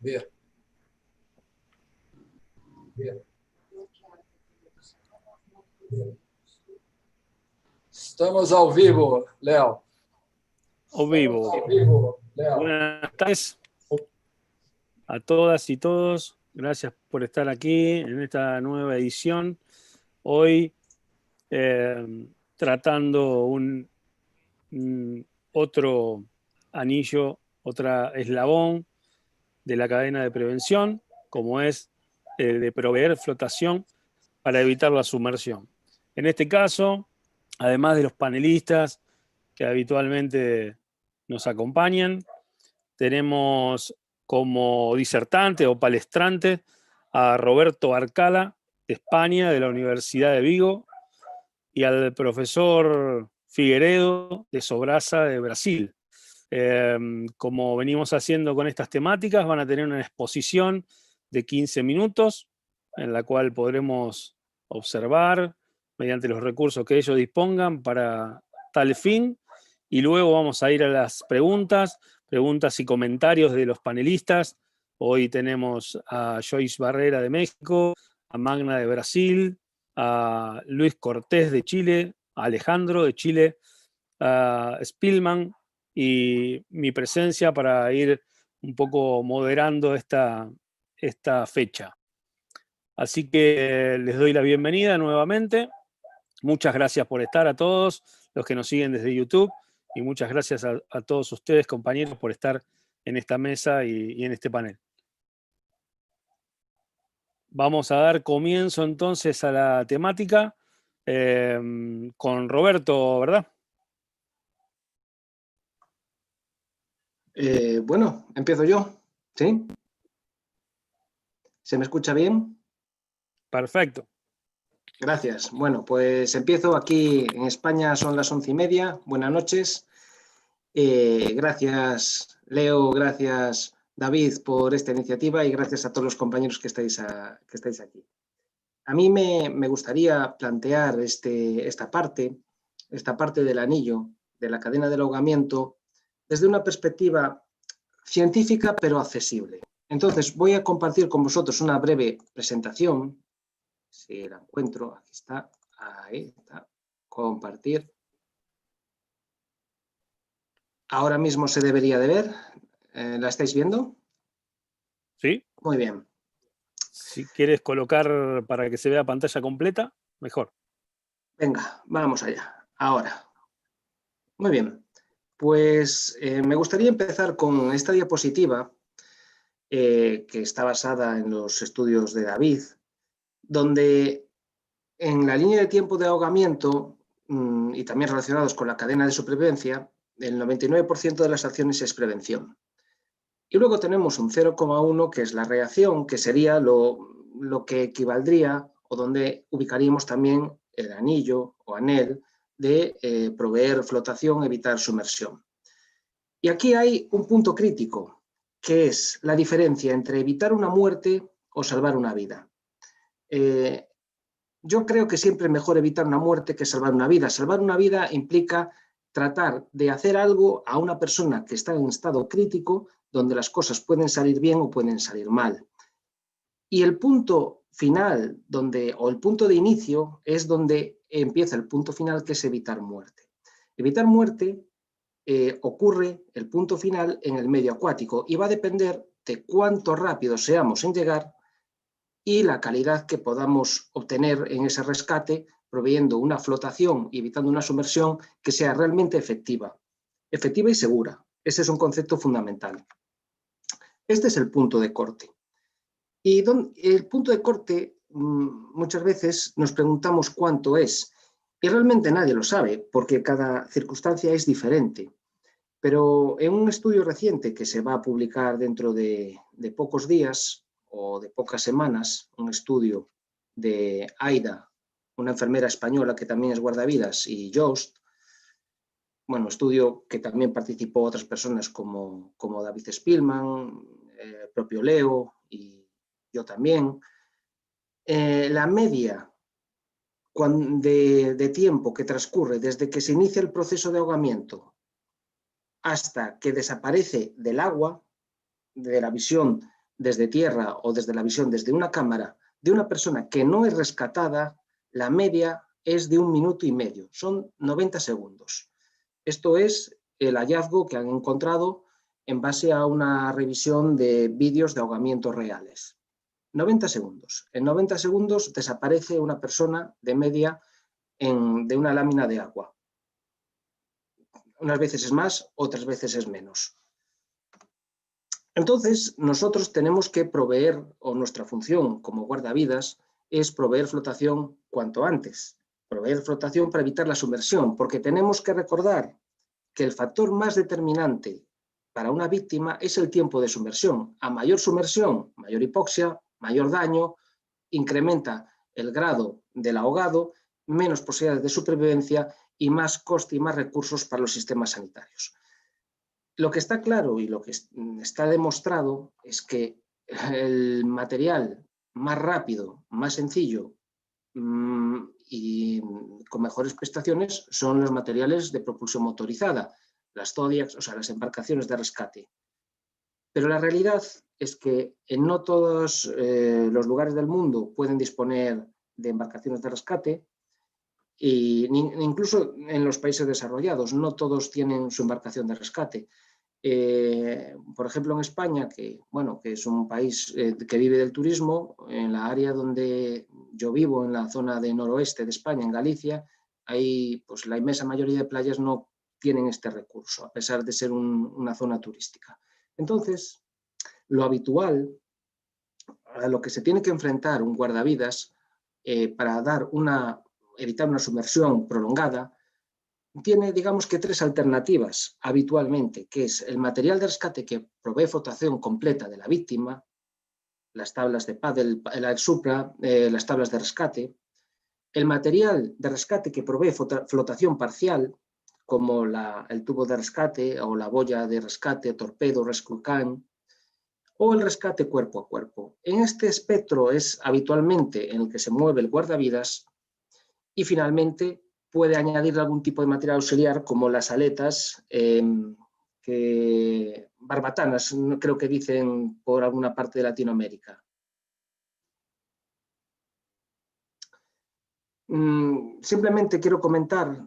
Bien. Bien. Bien. Estamos ao vivo, Léo. Ao vivo. Ao vivo, Léo. Buenas tardes a todas y todos. Gracias por estar aquí en esta nueva edición. Hoy tratando otro anillo, otra eslabón de la cadena de prevención, como es de proveer flotación para evitar la sumersión. En este caso, además de los panelistas que habitualmente nos acompañan, tenemos como disertante o palestrante a Roberto Arcala, de España, de la Universidad de Vigo, y al profesor Figueiredo, de Sobrasa, de Brasil. Como venimos haciendo con estas temáticas, van a tener una exposición de 15 minutos, en la cual podremos observar mediante los recursos que ellos dispongan para tal fin, y luego vamos a ir a las preguntas y comentarios de los panelistas. Hoy tenemos a Joyce Barrera de México, a Magna de Brasil, a Luis Cortés de Chile, a Alejandro de Chile, a Spielman, y mi presencia para ir un poco moderando esta fecha. Así que les doy la bienvenida nuevamente. Muchas gracias por estar a todos los que nos siguen desde YouTube, y muchas gracias a todos ustedes, compañeros, por estar en esta mesa y en este panel. Vamos a dar comienzo entonces a la temática con Roberto, ¿verdad? Bueno, empiezo yo, ¿sí? ¿Se me escucha bien? Perfecto. Gracias. Bueno, pues empiezo. Aquí en España son las 11:30. Buenas noches. Gracias, Leo, gracias, David, por esta iniciativa, y gracias a todos los compañeros que estáis aquí. A mí me gustaría plantear esta parte del anillo, de la cadena del ahogamiento, desde una perspectiva científica pero accesible. Entonces voy a compartir con vosotros una breve presentación. Si la encuentro, aquí está, ahí está, compartir. Ahora mismo se debería de ver. ¿La estáis viendo? Sí. Muy bien. Si quieres colocar para que se vea pantalla completa, mejor. Venga, vamos allá. Ahora. Muy bien. Pues me gustaría empezar con esta diapositiva que está basada en los estudios de David, donde en la línea de tiempo de ahogamiento y también relacionados con la cadena de supervivencia, el 99% de las acciones es prevención. Y luego tenemos un 0,1 que es la reacción, que sería lo que equivaldría o donde ubicaríamos también el anillo o anel de proveer flotación, evitar sumersión. Y aquí hay un punto crítico, que es la diferencia entre evitar una muerte o salvar una vida. Yo creo que siempre es mejor evitar una muerte que salvar una vida. Salvar una vida implica tratar de hacer algo a una persona que está en estado crítico, donde las cosas pueden salir bien o pueden salir mal. Y el punto final, o el punto de inicio, es donde empieza el punto final, que es evitar muerte. Evitar muerte ocurre, el punto final, en el medio acuático, y va a depender de cuánto rápido seamos en llegar y la calidad que podamos obtener en ese rescate, proveyendo una flotación y evitando una sumersión que sea realmente efectiva y segura. Ese es un concepto fundamental. Este es el punto de corte. Y el punto de corte, muchas veces nos preguntamos cuánto es, y realmente nadie lo sabe, porque cada circunstancia es diferente. Pero en un estudio reciente que se va a publicar dentro de pocos días o de pocas semanas, un estudio de Aida, una enfermera española que también es guardavidas, y Jost, bueno, estudio que también participó otras personas como David Spielman, propio Leo y yo también. La media de tiempo que transcurre desde que se inicia el proceso de ahogamiento hasta que desaparece del agua, de la visión desde tierra o desde la visión desde una cámara de una persona que no es rescatada, la media es de 1 minuto y medio, son 90 segundos. Esto es el hallazgo que han encontrado en base a una revisión de vídeos de ahogamientos reales. 90 segundos. En 90 segundos desaparece una persona de media de una lámina de agua. Unas veces es más, otras veces es menos. Entonces, nosotros tenemos que proveer, o nuestra función como guardavidas, es proveer flotación cuanto antes. Proveer flotación para evitar la sumersión, porque tenemos que recordar que el factor más determinante para una víctima es el tiempo de sumersión. A mayor sumersión, mayor hipoxia, mayor daño, incrementa el grado del ahogado, menos posibilidades de supervivencia y más coste y más recursos para los sistemas sanitarios. Lo que está claro y lo que está demostrado es que el material más rápido, más sencillo y con mejores prestaciones son los materiales de propulsión motorizada, las Zodiacs, o sea, las embarcaciones de rescate. Pero la realidad es que en no todos los lugares del mundo pueden disponer de embarcaciones de rescate, e incluso en los países desarrollados no todos tienen su embarcación de rescate. Por ejemplo, en España, que es un país que vive del turismo, en la área donde yo vivo, en la zona de noroeste de España, en Galicia, ahí pues la inmensa mayoría de playas no tienen este recurso, a pesar de ser una zona turística. Entonces, lo habitual, a lo que se tiene que enfrentar un guardavidas para evitar una sumersión prolongada, tiene, digamos que, 3 alternativas habitualmente, que es el material de rescate que provee flotación completa de la víctima, las tablas de paddle, el supra, las tablas de rescate, el material de rescate que provee flotación parcial, como el tubo de rescate o la boya de rescate, torpedo, rescue can, o el rescate cuerpo a cuerpo. En este espectro es habitualmente en el que se mueve el guardavidas y finalmente puede añadir algún tipo de material auxiliar como las aletas barbatanas, creo que dicen por alguna parte de Latinoamérica. Simplemente quiero comentar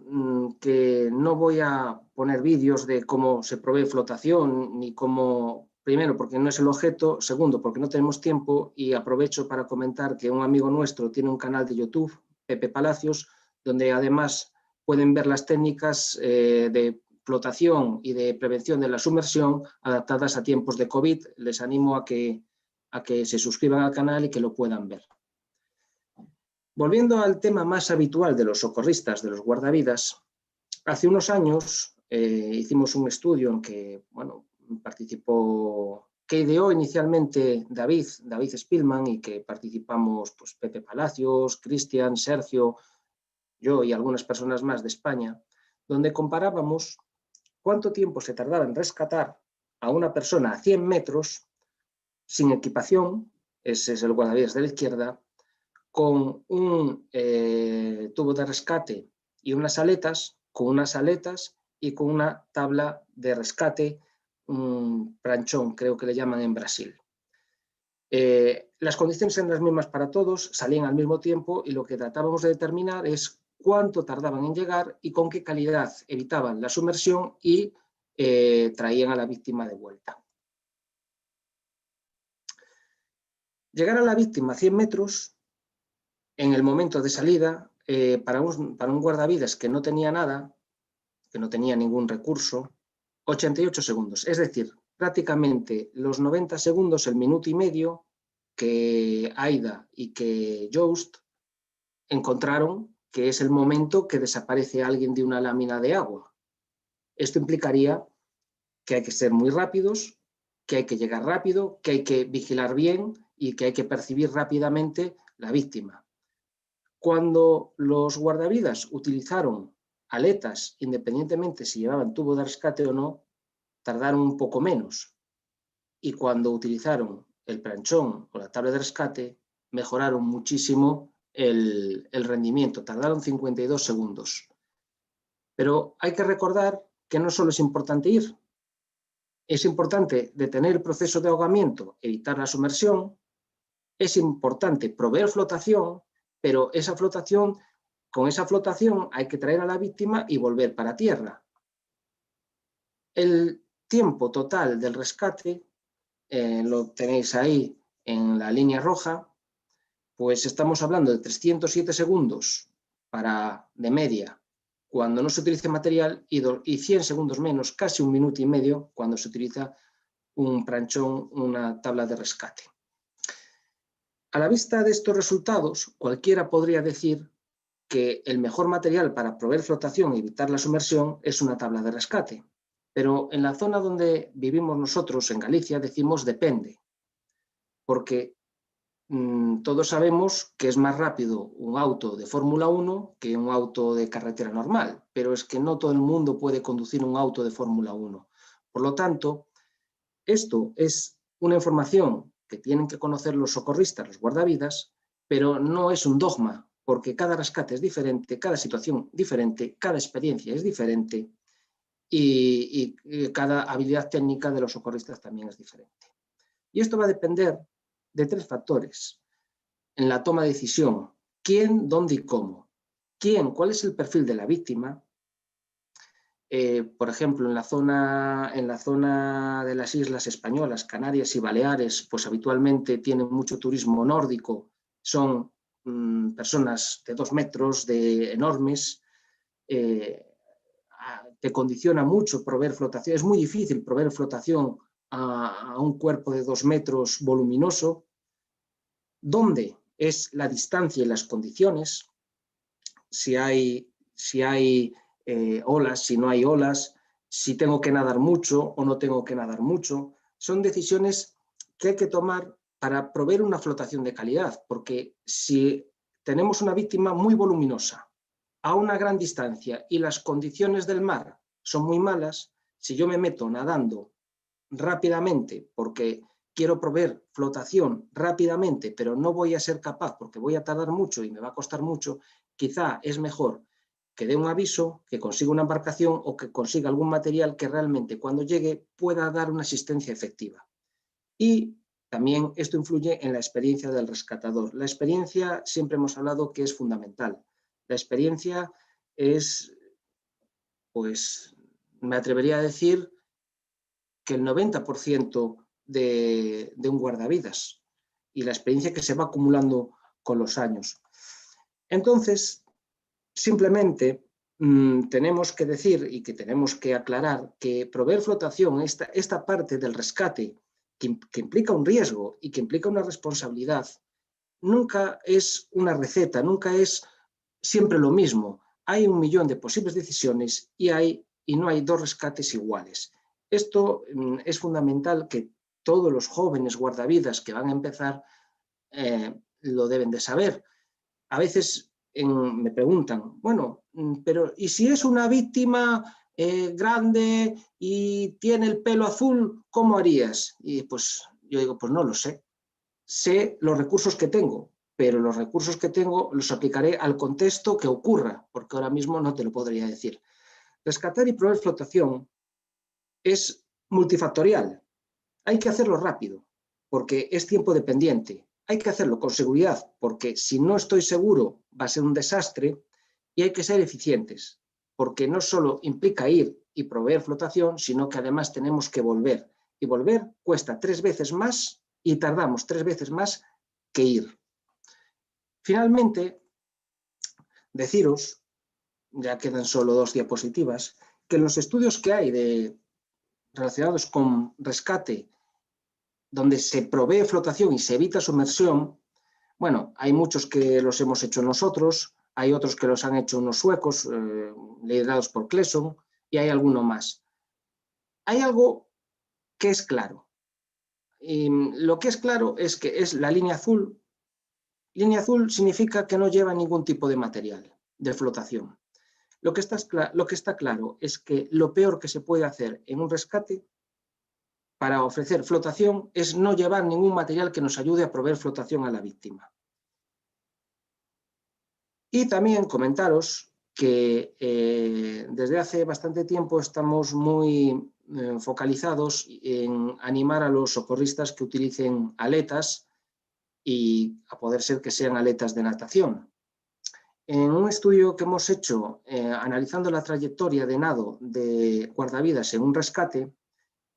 que no voy a poner vídeos de cómo se provee flotación, ni cómo, primero, porque no es el objeto, segundo, porque no tenemos tiempo, y aprovecho para comentar que un amigo nuestro tiene un canal de YouTube, Pepe Palacios, donde además pueden ver las técnicas de flotación y de prevención de la sumersión adaptadas a tiempos de COVID. Les animo a que se suscriban al canal y que lo puedan ver. Volviendo al tema más habitual de los socorristas, de los guardavidas, hace unos años hicimos un estudio en que que ideó inicialmente David Spielman, y que participamos pues, Pepe Palacios, Cristian, Sergio, yo y algunas personas más de España, donde comparábamos cuánto tiempo se tardaba en rescatar a una persona a 100 metros sin equipación, ese es el guardavidas de la izquierda, con un tubo de rescate y unas aletas, y con una tabla de rescate, un pranchón, creo que le llaman en Brasil. Las condiciones eran las mismas para todos, salían al mismo tiempo, y lo que tratábamos de determinar es cuánto tardaban en llegar y con qué calidad evitaban la sumersión y traían a la víctima de vuelta. Llegar a la víctima a 100 metros en el momento de salida, para un guardavidas que no tenía nada, que no tenía ningún recurso, 88 segundos. Es decir, prácticamente los 90 segundos, el minuto y medio que Aida y que Joost encontraron que es el momento que desaparece alguien de una lámina de agua. Esto implicaría que hay que ser muy rápidos, que hay que llegar rápido, que hay que vigilar bien y que hay que percibir rápidamente la víctima. Cuando los guardavidas utilizaron aletas, independientemente si llevaban tubo de rescate o no, tardaron un poco menos. Y cuando utilizaron el planchón o la tabla de rescate, mejoraron muchísimo el rendimiento, tardaron 52 segundos. Pero hay que recordar que no solo es importante ir, Es importante detener el proceso de ahogamiento, evitar la sumersión. Es importante proveer flotación, pero con esa flotación hay que traer a la víctima y volver para tierra. El tiempo total del rescate, lo tenéis ahí en la línea roja, pues estamos hablando de 307 segundos de media cuando no se utilice material y 100 segundos menos, casi 1 minuto y medio, cuando se utiliza un pranchón, una tabla de rescate. A la vista de estos resultados, cualquiera podría decir que el mejor material para proveer flotación y evitar la sumersión es una tabla de rescate. Pero en la zona donde vivimos nosotros, en Galicia, decimos depende, porque todos sabemos que es más rápido un auto de Fórmula 1 que un auto de carretera normal, pero es que no todo el mundo puede conducir un auto de Fórmula 1. Por lo tanto, esto es una información que tienen que conocer los socorristas, los guardavidas, pero no es un dogma, porque cada rescate es diferente, cada situación diferente, cada experiencia es diferente y cada habilidad técnica de los socorristas también es diferente. Y esto va a depender de 3 factores en la toma de decisión: quién, dónde y cómo. ¿Quién? ¿Cuál es el perfil de la víctima? Por ejemplo, en la zona de las islas españolas, Canarias y Baleares, pues habitualmente tienen mucho turismo nórdico, son personas de 2 metros, enormes, te condiciona mucho proveer flotación, es muy difícil proveer flotación a un cuerpo de 2 metros voluminoso. ¿Dónde? Es la distancia y las condiciones, si hay olas, si no hay olas, si tengo que nadar mucho o no tengo que nadar mucho. Son decisiones que hay que tomar para proveer una flotación de calidad, porque si tenemos una víctima muy voluminosa a una gran distancia y las condiciones del mar son muy malas, si yo me meto nadando rápidamente porque quiero proveer flotación rápidamente, pero no voy a ser capaz porque voy a tardar mucho y me va a costar mucho, quizá es mejor que dé un aviso, que consiga una embarcación o que consiga algún material que realmente cuando llegue pueda dar una asistencia efectiva. Y también esto influye en la experiencia del rescatador. La experiencia siempre hemos hablado que es fundamental. La experiencia es, pues me atrevería a decir que el 90% de un guardavidas y la experiencia que se va acumulando con los años. Entonces, simplemente tenemos que decir y que tenemos que aclarar que proveer flotación, esta parte del rescate que implica un riesgo y que implica una responsabilidad, nunca es una receta, nunca es siempre lo mismo. Hay 1 millón de posibles decisiones y no hay 2 rescates iguales. Esto es fundamental que todos los jóvenes guardavidas que van a empezar lo deben de saber. A veces me preguntan, bueno, pero ¿y si es una víctima grande y tiene el pelo azul, cómo harías? Y pues yo digo, pues no lo sé. Sé los recursos que tengo, pero los recursos que tengo los aplicaré al contexto que ocurra, porque ahora mismo no te lo podría decir. Rescatar y proveer flotación es multifactorial. Hay que hacerlo rápido, porque es tiempo dependiente. Hay que hacerlo con seguridad, porque si no estoy seguro va a ser un desastre, y hay que ser eficientes, porque no solo implica ir y proveer flotación, sino que además tenemos que volver. Y volver cuesta 3 veces más y tardamos 3 veces más que ir. Finalmente, deciros, ya quedan solo 2 diapositivas, que en los estudios que hay relacionados con rescate, donde se provee flotación y se evita sumersión, bueno, hay muchos que los hemos hecho nosotros, hay otros que los han hecho unos suecos, liderados por Clesson, y hay alguno más. Hay algo que es claro. Y lo que es claro es que es la línea azul. Línea azul significa que no lleva ningún tipo de material de flotación. Lo que está claro es que lo peor que se puede hacer en un rescate para ofrecer flotación es no llevar ningún material que nos ayude a proveer flotación a la víctima. Y también comentaros que desde hace bastante tiempo estamos muy focalizados en animar a los socorristas que utilicen aletas y a poder ser que sean aletas de natación. En un estudio que hemos hecho analizando la trayectoria de nado de guardavidas en un rescate,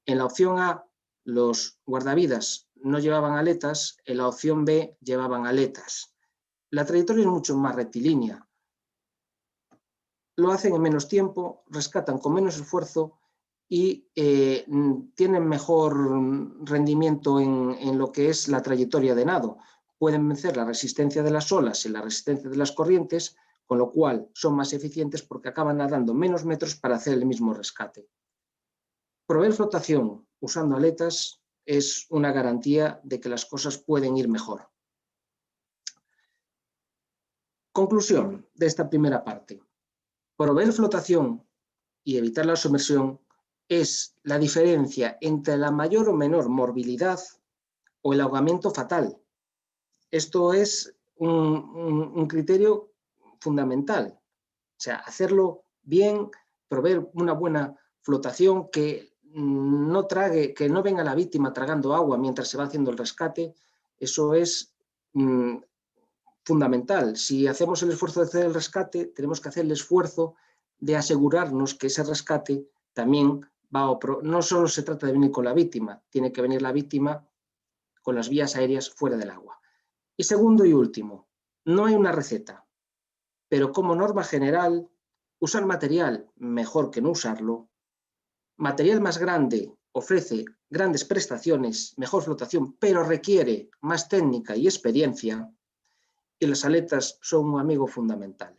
en la opción A los guardavidas no llevaban aletas, en la opción B llevaban aletas. La trayectoria es mucho más rectilínea. Lo hacen en menos tiempo, rescatan con menos esfuerzo y tienen mejor rendimiento en lo que es la trayectoria de nado. Pueden vencer la resistencia de las olas y la resistencia de las corrientes, con lo cual son más eficientes porque acaban nadando menos metros para hacer el mismo rescate. Proveer flotación usando aletas es una garantía de que las cosas pueden ir mejor. Conclusión de esta primera parte. Proveer flotación y evitar la sumersión es la diferencia entre la mayor o menor morbilidad o el ahogamiento fatal. Esto es un criterio fundamental. O sea, hacerlo bien, proveer una buena flotación, que no venga la víctima tragando agua mientras se va haciendo el rescate. Eso es fundamental. Si hacemos el esfuerzo de hacer el rescate, tenemos que hacer el esfuerzo de asegurarnos que ese rescate también no solo se trata de venir con la víctima, tiene que venir la víctima con las vías aéreas fuera del agua. Y segundo y último, no hay una receta, pero como norma general, usar material mejor que no usarlo. Material más grande ofrece grandes prestaciones, mejor flotación, pero requiere más técnica y experiencia, y las aletas son un amigo fundamental.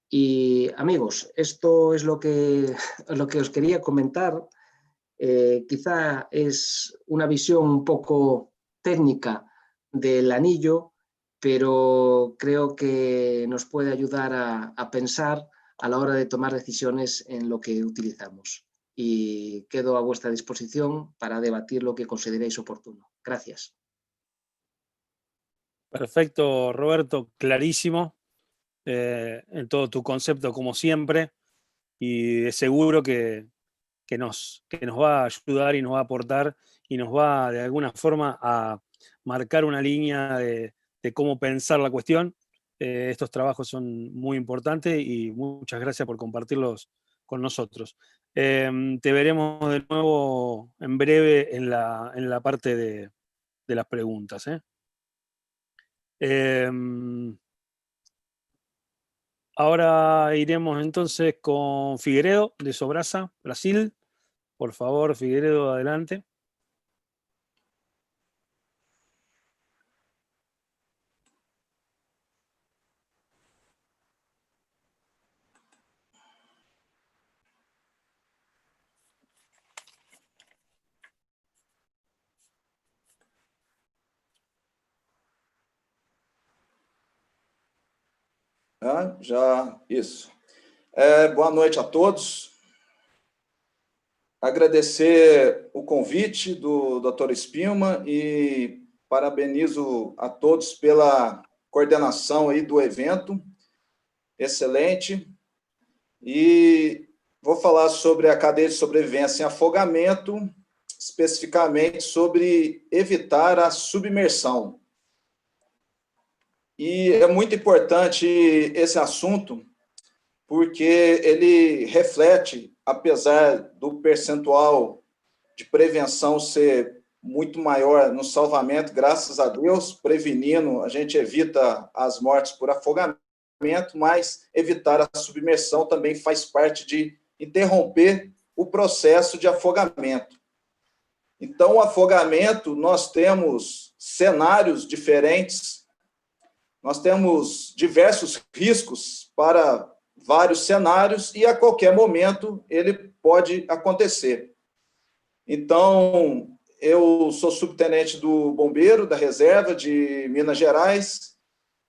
Y amigos, esto es lo que os quería comentar. Quizá es una visión un poco técnica del anillo, pero creo que nos puede ayudar a pensar a la hora de tomar decisiones en lo que utilizamos. Y quedo a vuestra disposición para debatir lo que consideréis oportuno. Gracias. Perfecto, Roberto, clarísimo en todo tu concepto, como siempre, y seguro que nos va a ayudar y nos va a aportar y nos va de alguna forma a marcar una línea de cómo pensar la cuestión. Estos trabajos son muy importantes y muchas gracias por compartirlos con nosotros. Te veremos de nuevo en breve en la parte de las preguntas. Ahora iremos entonces con Figueiredo de Sobrasa, Brasil. Por favor, Figueiredo, adelante. Isso. Boa noite a todos. Agradecer o convite do Dr. Spillmann e parabenizo a todos pela coordenação aí do evento. Excelente. E vou falar sobre a cadeia de sobrevivência em afogamento, especificamente sobre evitar a submersão. E é muito importante esse assunto, porque ele reflete, apesar do percentual de prevenção ser muito maior no salvamento, graças a Deus, prevenindo, a gente evita as mortes por afogamento, mas evitar a submersão também faz parte de interromper o processo de afogamento. Então, o afogamento, nós temos cenários diferentes, nós temos diversos riscos para vários cenários e a qualquer momento ele pode acontecer. Então, eu sou subtenente do Bombeiro da Reserva de Minas Gerais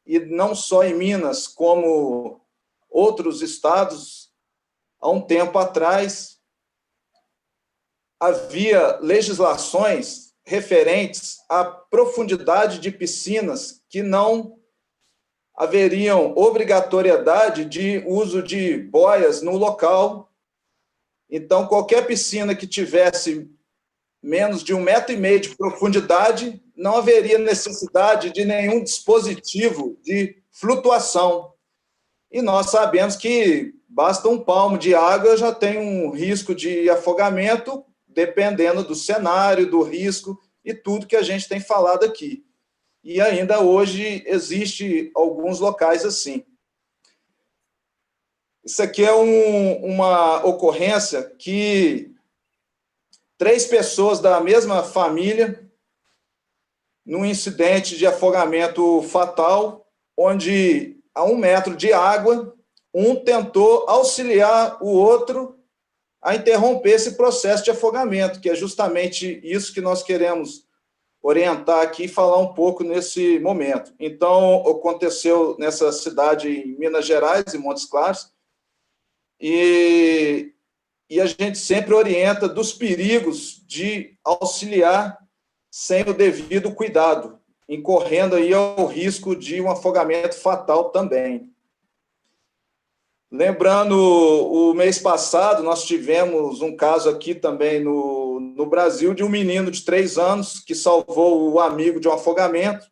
e não só em Minas, como outros estados, há um tempo atrás, havia legislações referentes à profundidade de piscinas que não haveriam obrigatoriedade de uso de boias no local. Então, qualquer piscina que tivesse menos de 1,5 metro de profundidade, não haveria necessidade de nenhum dispositivo de flutuação. E nós sabemos que basta um palmo de água, já tem um risco de afogamento, dependendo do cenário, do risco e tudo que a gente tem falado aqui. E ainda hoje existe alguns locais assim. Isso aqui é uma ocorrência que 3 pessoas da mesma família, num incidente de afogamento fatal, onde a 1 metro de água, um tentou auxiliar o outro a interromper esse processo de afogamento, que é justamente isso que nós queremos orientar aqui e falar um pouco nesse momento. Então, aconteceu nessa cidade em Minas Gerais, em Montes Claros, e a gente sempre orienta dos perigos de auxiliar sem o devido cuidado, incorrendo aí ao risco de um afogamento fatal também. Lembrando, o mês passado, nós tivemos um caso aqui também no Brasil, de um menino de 3 anos que salvou o amigo de um afogamento,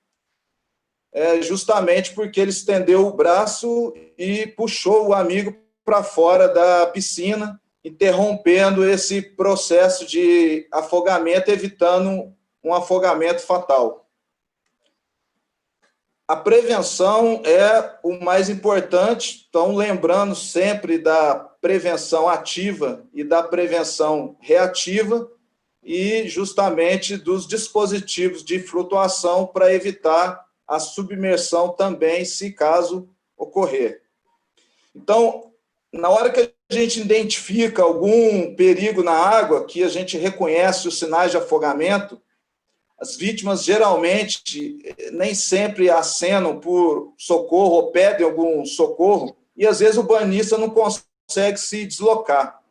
justamente porque ele estendeu o braço e puxou o amigo para fora da piscina, interrompendo esse processo de afogamento, evitando um afogamento fatal. A prevenção é o mais importante, então lembrando sempre da prevenção ativa e da prevenção reativa e justamente dos dispositivos de flutuação para evitar a submersão também, se caso ocorrer. Então, na hora que a gente identifica algum perigo na água, que a gente reconhece os sinais de afogamento, as vítimas geralmente nem sempre acenam por socorro ou pedem algum socorro, e às vezes o banhista não consegue se deslocar.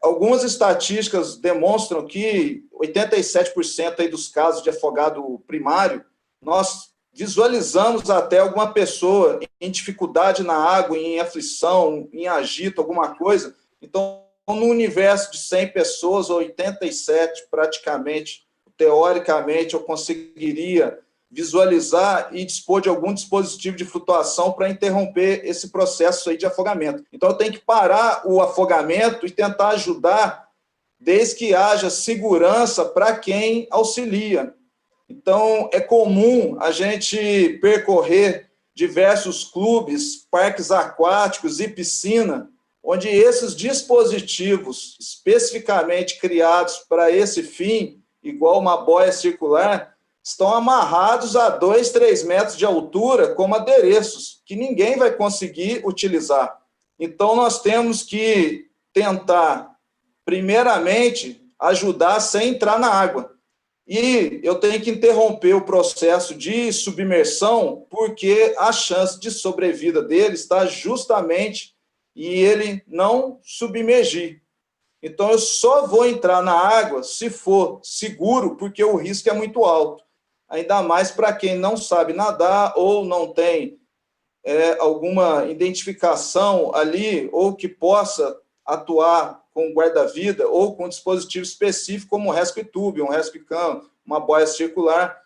Algumas estatísticas demonstram que 87% aí dos casos de afogado primário, nós visualizamos até alguma pessoa em dificuldade na água, em aflição, em agito, alguma coisa. Então, no universo de 100 pessoas, 87 praticamente, teoricamente, eu conseguiria visualizar e dispor de algum dispositivo de flutuação para interromper esse processo aí de afogamento. Então, eu tenho que parar o afogamento e tentar ajudar, desde que haja segurança para quem auxilia. Então, é comum a gente percorrer diversos clubes, parques aquáticos e piscina, onde esses dispositivos especificamente criados para esse fim, igual uma boia circular, estão amarrados a 2, 3 metros de altura como adereços, que ninguém vai conseguir utilizar. Então, nós temos que tentar, primeiramente, ajudar sem entrar na água. E eu tenho que interromper o processo de submersão, porque a chance de sobrevida dele está justamente em ele não submergir. Então, eu só vou entrar na água se for seguro, porque o risco é muito alto. Ainda mais para quem não sabe nadar ou não tem alguma identificação ali, ou que possa atuar com guarda-vida ou com um dispositivo específico, como um rescue tube, um rescue cam, uma boia circular.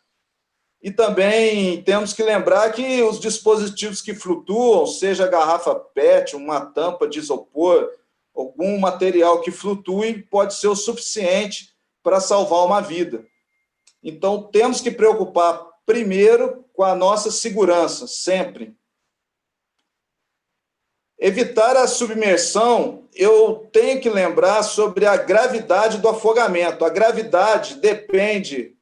E também temos que lembrar que os dispositivos que flutuam, seja garrafa PET, uma tampa de isopor, algum material que flutue, pode ser o suficiente para salvar uma vida. Então, temos que preocupar primeiro com a nossa segurança, sempre. Evitar a submersão, eu tenho que lembrar sobre a gravidade do afogamento. A gravidade depende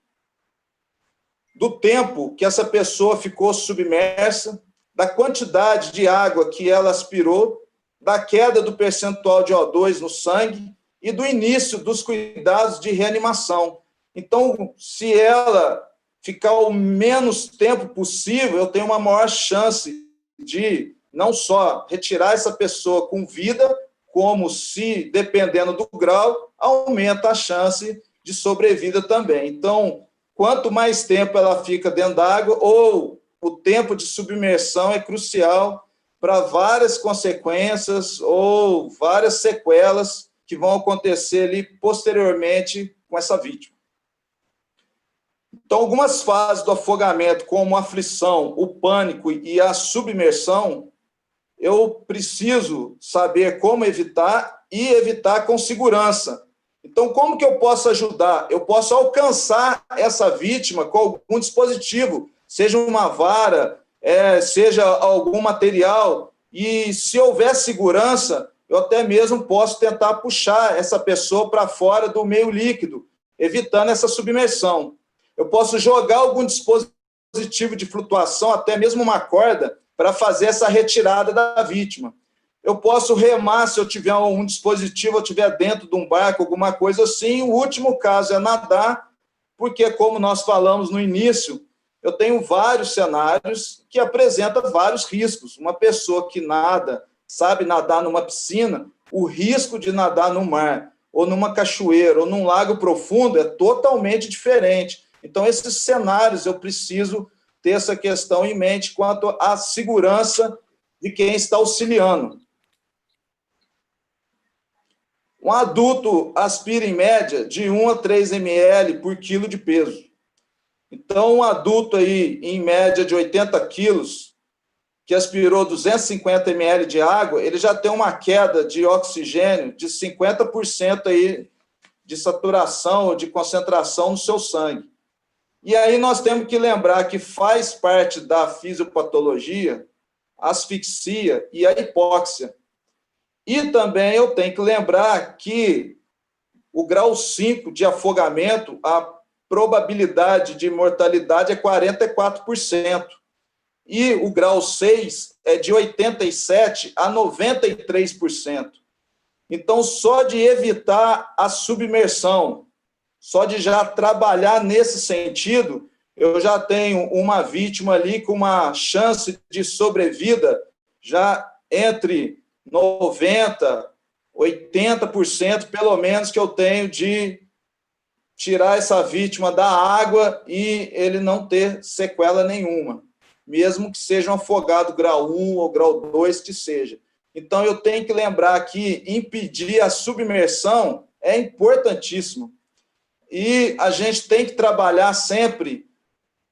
do tempo que essa pessoa ficou submersa, da quantidade de água que ela aspirou, da queda do percentual de O2 no sangue e do início dos cuidados de reanimação. Então, se ela ficar o menos tempo possível, eu tenho uma maior chance de não só retirar essa pessoa com vida, como, se dependendo do grau, aumenta a chance de sobrevida também. Então, quanto mais tempo ela fica dentro d'água, ou o tempo de submersão é crucial para várias consequências ou várias sequelas que vão acontecer ali posteriormente com essa vítima. Então, algumas fases do afogamento, como a aflição, o pânico e a submersão, eu preciso saber como evitar e evitar com segurança. Então, como que eu posso ajudar? Eu posso alcançar essa vítima com algum dispositivo, seja uma vara, seja algum material, e se houver segurança, eu até mesmo posso tentar puxar essa pessoa para fora do meio líquido, evitando essa submersão. Eu posso jogar algum dispositivo de flutuação, até mesmo uma corda, para fazer essa retirada da vítima. Eu posso remar se eu tiver um dispositivo, eu estiver dentro de um barco, alguma coisa assim. O último caso é nadar, porque, como nós falamos no início, eu tenho vários cenários que apresentam vários riscos. Uma pessoa que nada, sabe nadar numa piscina, o risco de nadar no mar, ou numa cachoeira, ou num lago profundo é totalmente diferente. Então, esses cenários eu preciso ter essa questão em mente quanto à segurança de quem está auxiliando. Um adulto aspira, em média, de 1 a 3 ml por quilo de peso. Então, um adulto aí, em média de 80 quilos, que aspirou 250 ml de água, ele já tem uma queda de oxigênio de 50% aí de saturação ou de concentração no seu sangue. E aí nós temos que lembrar que faz parte da fisiopatologia a asfixia e a hipóxia. E também eu tenho que lembrar que o grau 5 de afogamento, a probabilidade de mortalidade é 44%. E o grau 6 é de 87% a 93%. Então, só de evitar a submersão, só de já trabalhar nesse sentido, eu já tenho uma vítima ali com uma chance de sobrevida já entre 90%, 80%, pelo menos, que eu tenho de tirar essa vítima da água e ele não ter sequela nenhuma, mesmo que seja um afogado grau 1 ou grau 2, que seja. Então, eu tenho que lembrar que impedir a submersão é importantíssimo. E a gente tem que trabalhar sempre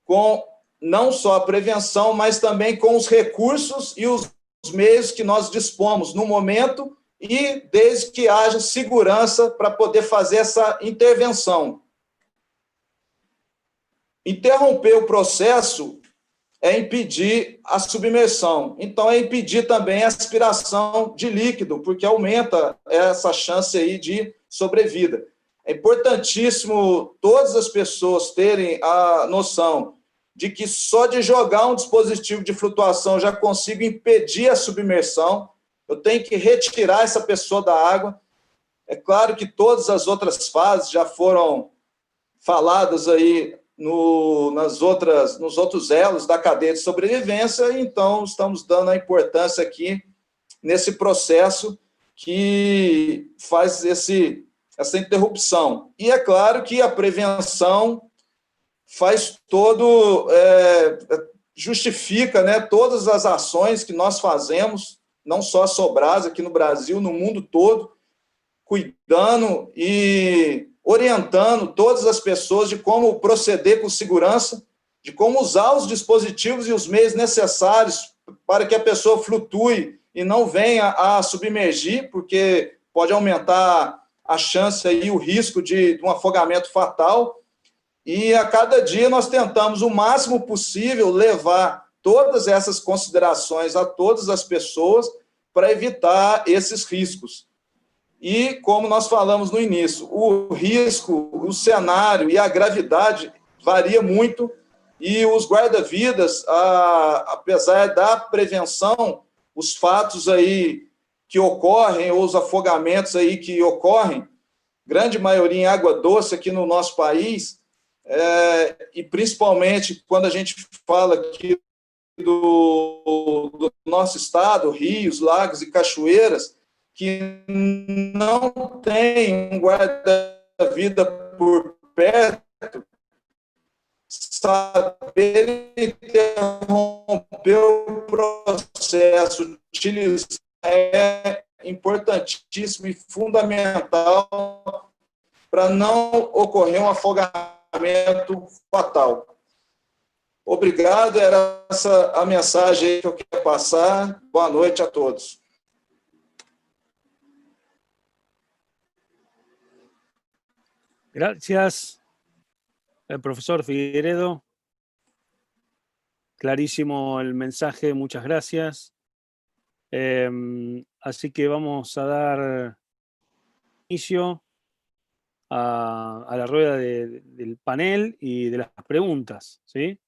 com não só a prevenção, mas também com os recursos e os meios que nós dispomos no momento e desde que haja segurança para poder fazer essa intervenção. Interromper o processo é impedir a submersão. Então, é impedir também a aspiração de líquido, porque aumenta essa chance aí de sobrevida. É importantíssimo todas as pessoas terem a noção de que só de jogar um dispositivo de flutuação já consigo impedir a submersão. Eu tenho que retirar essa pessoa da água. É claro que todas as outras fases já foram faladas aí nos outros elos da cadeia de sobrevivência, então estamos dando a importância aqui nesse processo que faz essa interrupção. E é claro que a prevenção faz justifica, né, todas as ações que nós fazemos, não só a Sobrasa aqui no Brasil, no mundo todo, cuidando e orientando todas as pessoas de como proceder com segurança, de como usar os dispositivos e os meios necessários para que a pessoa flutue e não venha a submergir, porque pode aumentar a chance e o risco de um afogamento fatal. E a cada dia nós tentamos o máximo possível levar todas essas considerações a todas as pessoas para evitar esses riscos. E, como nós falamos no início, o risco, o cenário e a gravidade varia muito, e os guarda-vidas, apesar da prevenção, os fatos aí que ocorrem, ou os afogamentos aí que ocorrem, grande maioria em água doce aqui no nosso país, e principalmente quando a gente fala aqui do nosso estado, rios, lagos e cachoeiras, que não tem um guarda-vida por perto, saber interromper o processo, utilizar é importantíssimo e fundamental para não ocorrer um afogamento fatal. Obrigado, era essa a mensagem que eu queria passar. Boa noite a todos. Gracias, profesor Figueiredo. Clarísimo el mensaje, muchas gracias. Así que vamos a dar inicio a la rueda del panel y de las preguntas, ¿sí?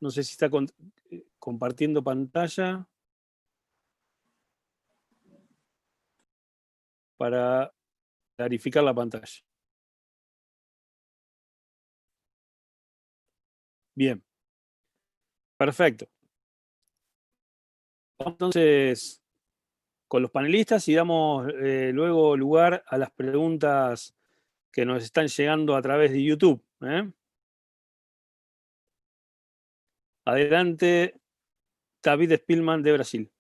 No sé si está compartiendo pantalla para clarificar la pantalla. Bien, perfecto. Entonces, con los panelistas y damos luego lugar a las preguntas que nos están llegando a través de YouTube. Adelante, David Spillman, de Brasil.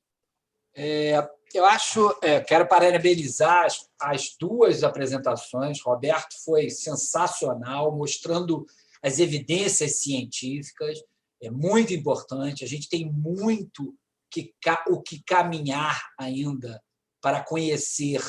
Quero parabenizar as duas apresentações. Roberto foi sensacional, mostrando as evidências científicas. É muito importante. A gente tem muito o que caminhar ainda para conhecer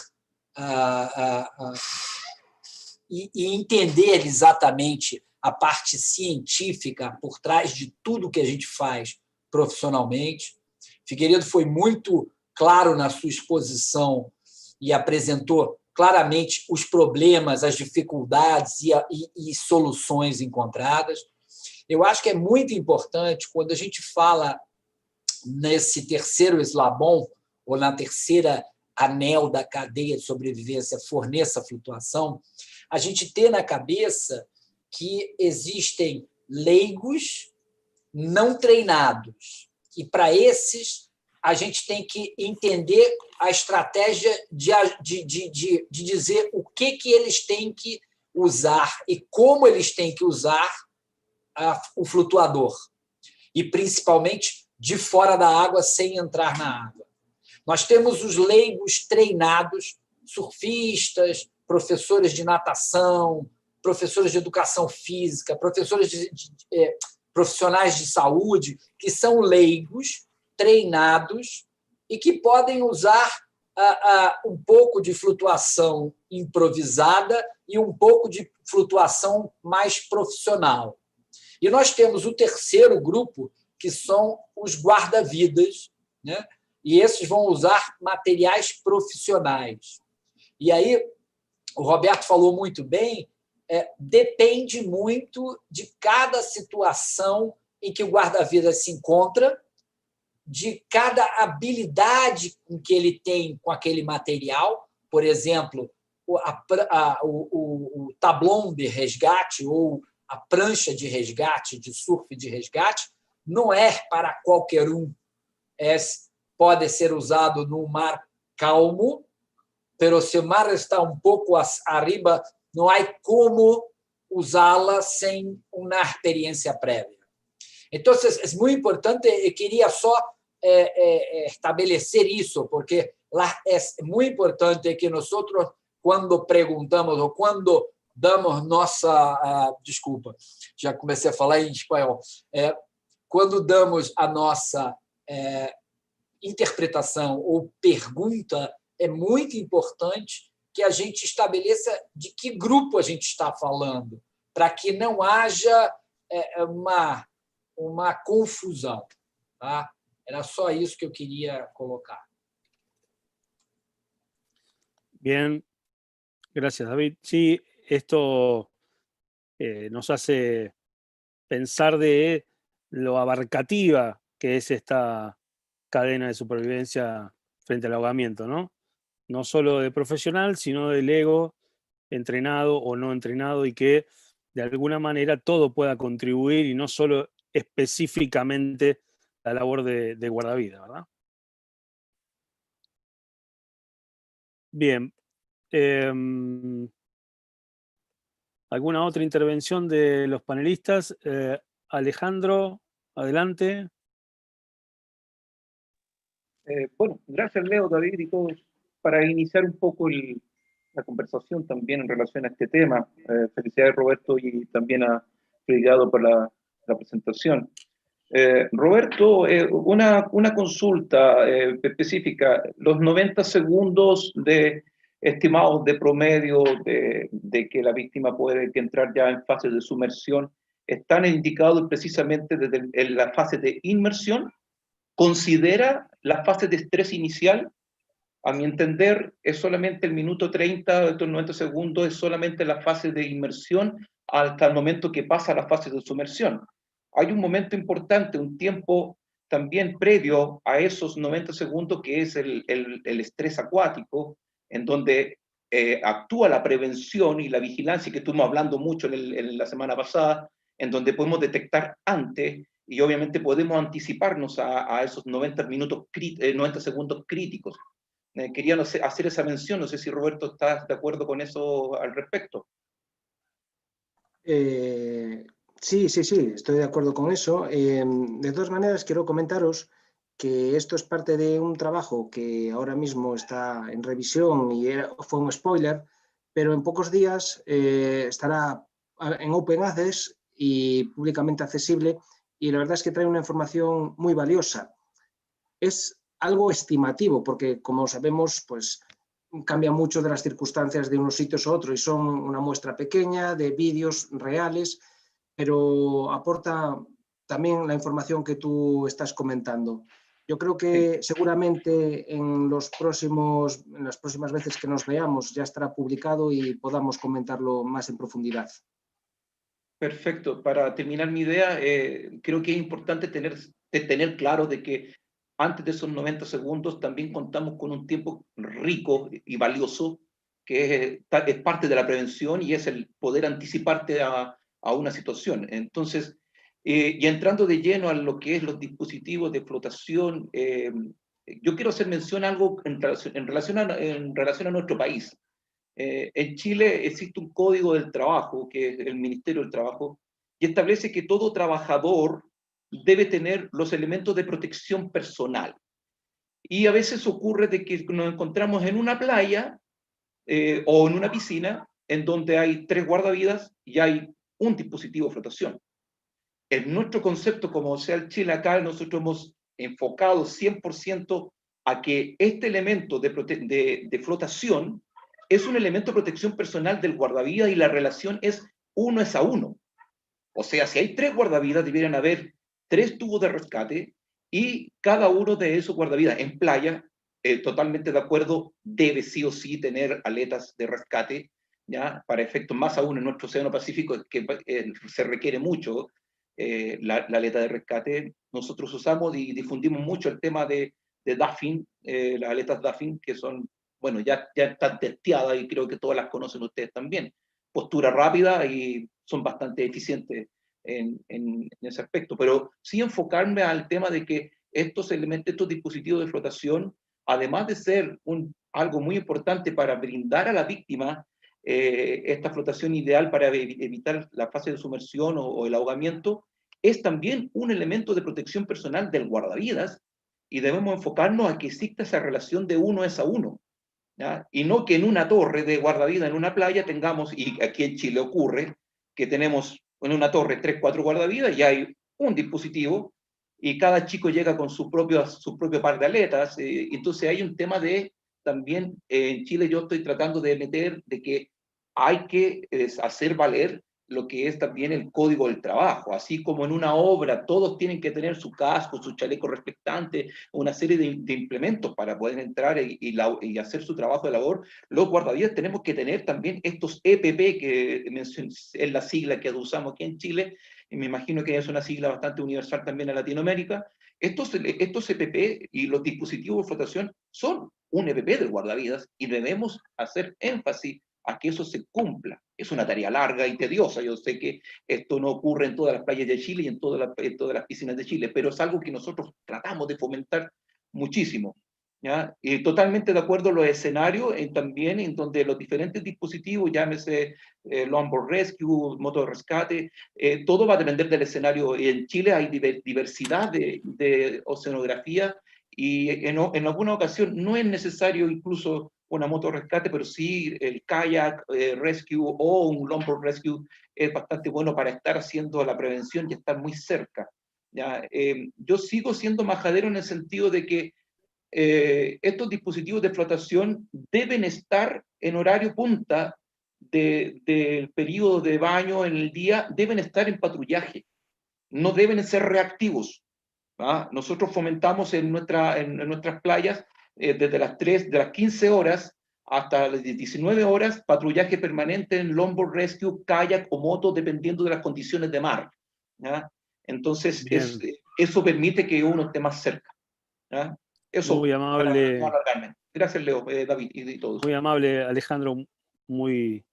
e entender exatamente a parte científica por trás de tudo que a gente faz profissionalmente. Figueiredo foi muito claro na sua exposição e apresentou claramente os problemas, as dificuldades e soluções encontradas. Eu acho que é muito importante, quando a gente fala nesse terceiro eslabão, ou na terceira anel da cadeia de sobrevivência, forneça flutuação, a gente ter na cabeça que existem leigos não treinados. E, para esses, a gente tem que entender a estratégia de dizer o que eles têm que usar e como eles têm que usar o flutuador. E, principalmente, de fora da água, sem entrar na água. Nós temos os leigos treinados, surfistas, professores de natação, professores de educação física, profissionais de saúde, que são leigos, treinados, e que podem usar um pouco de flutuação improvisada e um pouco de flutuação mais profissional. E nós temos o terceiro grupo, que são os guarda-vidas, né? E esses vão usar materiais profissionais. E aí, o Roberto falou muito bem, depende muito de cada situação em que o guarda-vidas se encontra, de cada habilidade com que ele tem com aquele material. Por exemplo, o tablon de resgate ou a prancha de resgate, de surf de resgate, não é para qualquer um. Pode ser usado no mar calmo, mas se o mar está um pouco arriba, não há como usá-la sem uma experiência prévia. Então, é muito importante, eu queria só estabelecer isso, porque é muito importante que nós, quando perguntamos ou quando damos nossa... desculpa, já comecei a falar em espanhol. Quando damos a nossa interpretação ou pergunta, é muito importante que a gente estabeleça de que grupo a gente está falando, para que não haja uma confusão. Tá? Era só isso que eu queria colocar. Bien, gracias, David. Sí, esto nos hace pensar de lo abarcativa que es esta cadena de supervivencia frente al ahogamiento, ¿no? No solo de profesional, sino del ego entrenado o no entrenado, y que de alguna manera todo pueda contribuir y no solo específicamente la labor de guardavidas, ¿verdad? Bien, ¿Alguna otra intervención de los panelistas? Alejandro, adelante. Bueno, gracias Leo, David y todos. Para iniciar un poco la conversación también en relación a este tema, felicidades Roberto y también a Frigado por la presentación. Roberto, una consulta específica. Los 90 segundos estimados de promedio de que la víctima puede entrar ya en fase de sumersión, ¿están indicados precisamente desde la fase de inmersión? ¿Considera la fase de estrés inicial? A mi entender, es solamente el minuto 30, de estos 90 segundos, es solamente la fase de inmersión hasta el momento que pasa a la fase de sumersión. Hay un momento importante, un tiempo también previo a esos 90 segundos, que es el estrés acuático, en donde actúa la prevención y la vigilancia, que estuvimos hablando mucho en la semana pasada, en donde podemos detectar antes y obviamente podemos anticiparnos a esos 90 segundos críticos. Quería hacer esa mención, no sé si Roberto estás de acuerdo con eso al respecto. Sí, estoy de acuerdo con eso. De todas maneras, quiero comentaros que esto es parte de un trabajo que ahora mismo está en revisión y fue un spoiler, pero en pocos días estará en Open Access y públicamente accesible, y la verdad es que trae una información muy valiosa. Es algo estimativo porque, como sabemos, pues cambia mucho de las circunstancias de unos sitios a otros y son una muestra pequeña de vídeos reales, pero aporta también la información que tú estás comentando. Yo creo que seguramente en las próximas veces que nos veamos ya estará publicado y podamos comentarlo más en profundidad. Perfecto. Para terminar mi idea, creo que es importante tener claro de que antes de esos 90 segundos también contamos con un tiempo rico y valioso, que es parte de la prevención y es el poder anticiparte a una situación. Entonces, y entrando de lleno a lo que es los dispositivos de flotación, yo quiero hacer mención a algo en relación a nuestro país. En Chile existe un código del trabajo, que es el Ministerio del Trabajo, y establece que todo trabajador debe tener los elementos de protección personal. Y a veces ocurre de que nos encontramos en una playa o en una piscina en donde hay 3 guardavidas y hay un dispositivo de flotación. En nuestro concepto, como sea el Chile acá, nosotros hemos enfocado 100% a que este elemento de flotación es un elemento de protección personal del guardavidas y la relación es 1:1. O sea, si hay 3 guardavidas, deberían haber 3 tubos de rescate y cada uno de esos guardavidas en playa, totalmente de acuerdo, debe sí o sí tener aletas de rescate, ¿ya? Para efectos más aún en nuestro océano Pacífico, que se requiere mucho la aleta de rescate. Nosotros usamos y difundimos mucho el tema de DAFIN, las aletas DAFIN, que son, bueno, ya están testeadas y creo que todas las conocen ustedes también. Postura rápida y son bastante eficientes en ese aspecto. Pero sí enfocarme al tema de que estos elementos, estos dispositivos de flotación, además de ser algo muy importante para brindar a la víctima esta flotación ideal para evitar la fase de sumersión o el ahogamiento, es también un elemento de protección personal del guardavidas y debemos enfocarnos a que exista esa relación de 1:1. ¿Ya? Y no que en una torre de guardavidas en una playa tengamos, y aquí en Chile ocurre, que tenemos en una torre 3, 4 guardavidas y hay un dispositivo y cada chico llega con su propio par de aletas. Entonces hay un tema de, también en Chile yo estoy tratando de meter de que hay que hacer valer lo que es también el código del trabajo, así como en una obra todos tienen que tener su casco, su chaleco reflectante, una serie de implementos para poder entrar y hacer su trabajo de labor. Los guardavidas tenemos que tener también estos EPP, que es la sigla que usamos aquí en Chile, y me imagino que es una sigla bastante universal también en Latinoamérica. Estos EPP y los dispositivos de flotación son un EPP del guardavidas y debemos hacer énfasis a que eso se cumpla. Es una tarea larga y tediosa. Yo sé que esto no ocurre en todas las playas de Chile y en todas las piscinas de Chile, pero es algo que nosotros tratamos de fomentar muchísimo. ¿ya? Y totalmente de acuerdo a los escenarios también en donde los diferentes dispositivos, llámese longboard rescue, moto de rescate, todo va a depender del escenario. En Chile hay diversidad de oceanografía y en alguna ocasión no es necesario incluso una moto de rescate, pero sí el kayak rescue o un longboard rescue es bastante bueno para estar haciendo la prevención y estar muy cerca, ¿ya? Yo sigo siendo majadero en el sentido de que estos dispositivos de flotación deben estar en horario punta del periodo de baño en el día, deben estar en patrullaje, no deben ser reactivos. ¿Ah? Nosotros fomentamos en nuestras playas desde las 15 horas hasta las 19 horas, patrullaje permanente en longboard rescue, kayak o moto, dependiendo de las condiciones de mar, ¿ya? Entonces, eso permite que uno esté más cerca, ¿ya? Eso, muy amable. para no alargarme. Gracias, Leo, David y todos. Muy amable, Alejandro, muy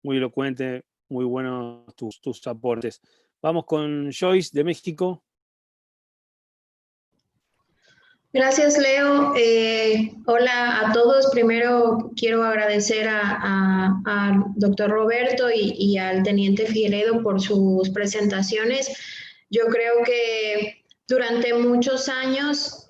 elocuente, muy buenos tus aportes. Vamos con Joyce de México. Gracias, Leo. Hola a todos. Primero quiero agradecer al doctor Roberto y al teniente Figueredo por sus presentaciones. Yo creo que durante muchos años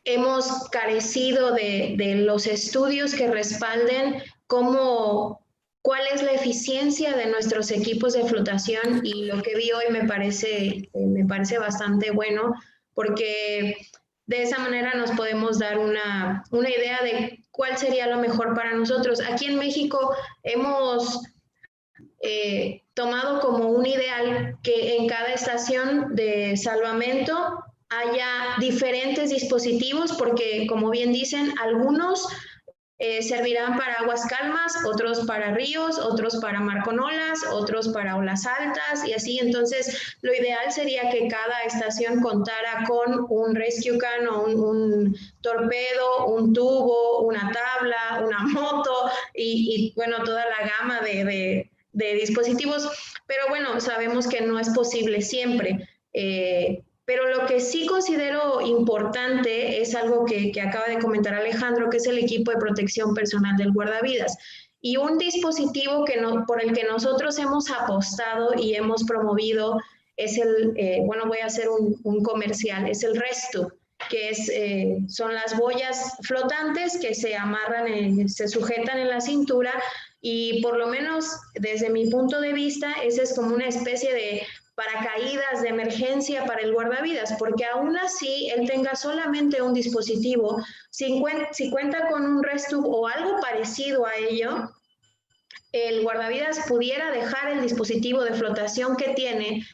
hemos carecido de los estudios que respalden cuál es la eficiencia de nuestros equipos de flotación, y lo que vi hoy me parece bastante bueno, porque de esa manera nos podemos dar una idea de cuál sería lo mejor para nosotros. Aquí en México hemos tomado como un ideal que en cada estación de salvamento haya diferentes dispositivos, porque como bien dicen, algunos servirán para aguas calmas, otros para ríos, otros para mar con olas, otros para olas altas y así. Entonces, lo ideal sería que cada estación contara con un rescue can o un torpedo, un tubo, una tabla, una moto y bueno, toda la gama de dispositivos. Pero bueno, sabemos que no es posible siempre. Pero lo que sí considero importante es algo que acaba de comentar Alejandro, que es el equipo de protección personal del guardavidas. Y un dispositivo por el que nosotros hemos apostado y hemos promovido es bueno, voy a hacer un comercial, es el RESTU, que son las boyas flotantes que se amarran, se sujetan en la cintura, y por lo menos desde mi punto de vista, esa es como una especie de paracaídas de emergencia para el guardavidas, porque aún así él tenga solamente un dispositivo, si cuenta con un RESTU o algo parecido a ello, el guardavidas pudiera dejar el dispositivo de flotación que tiene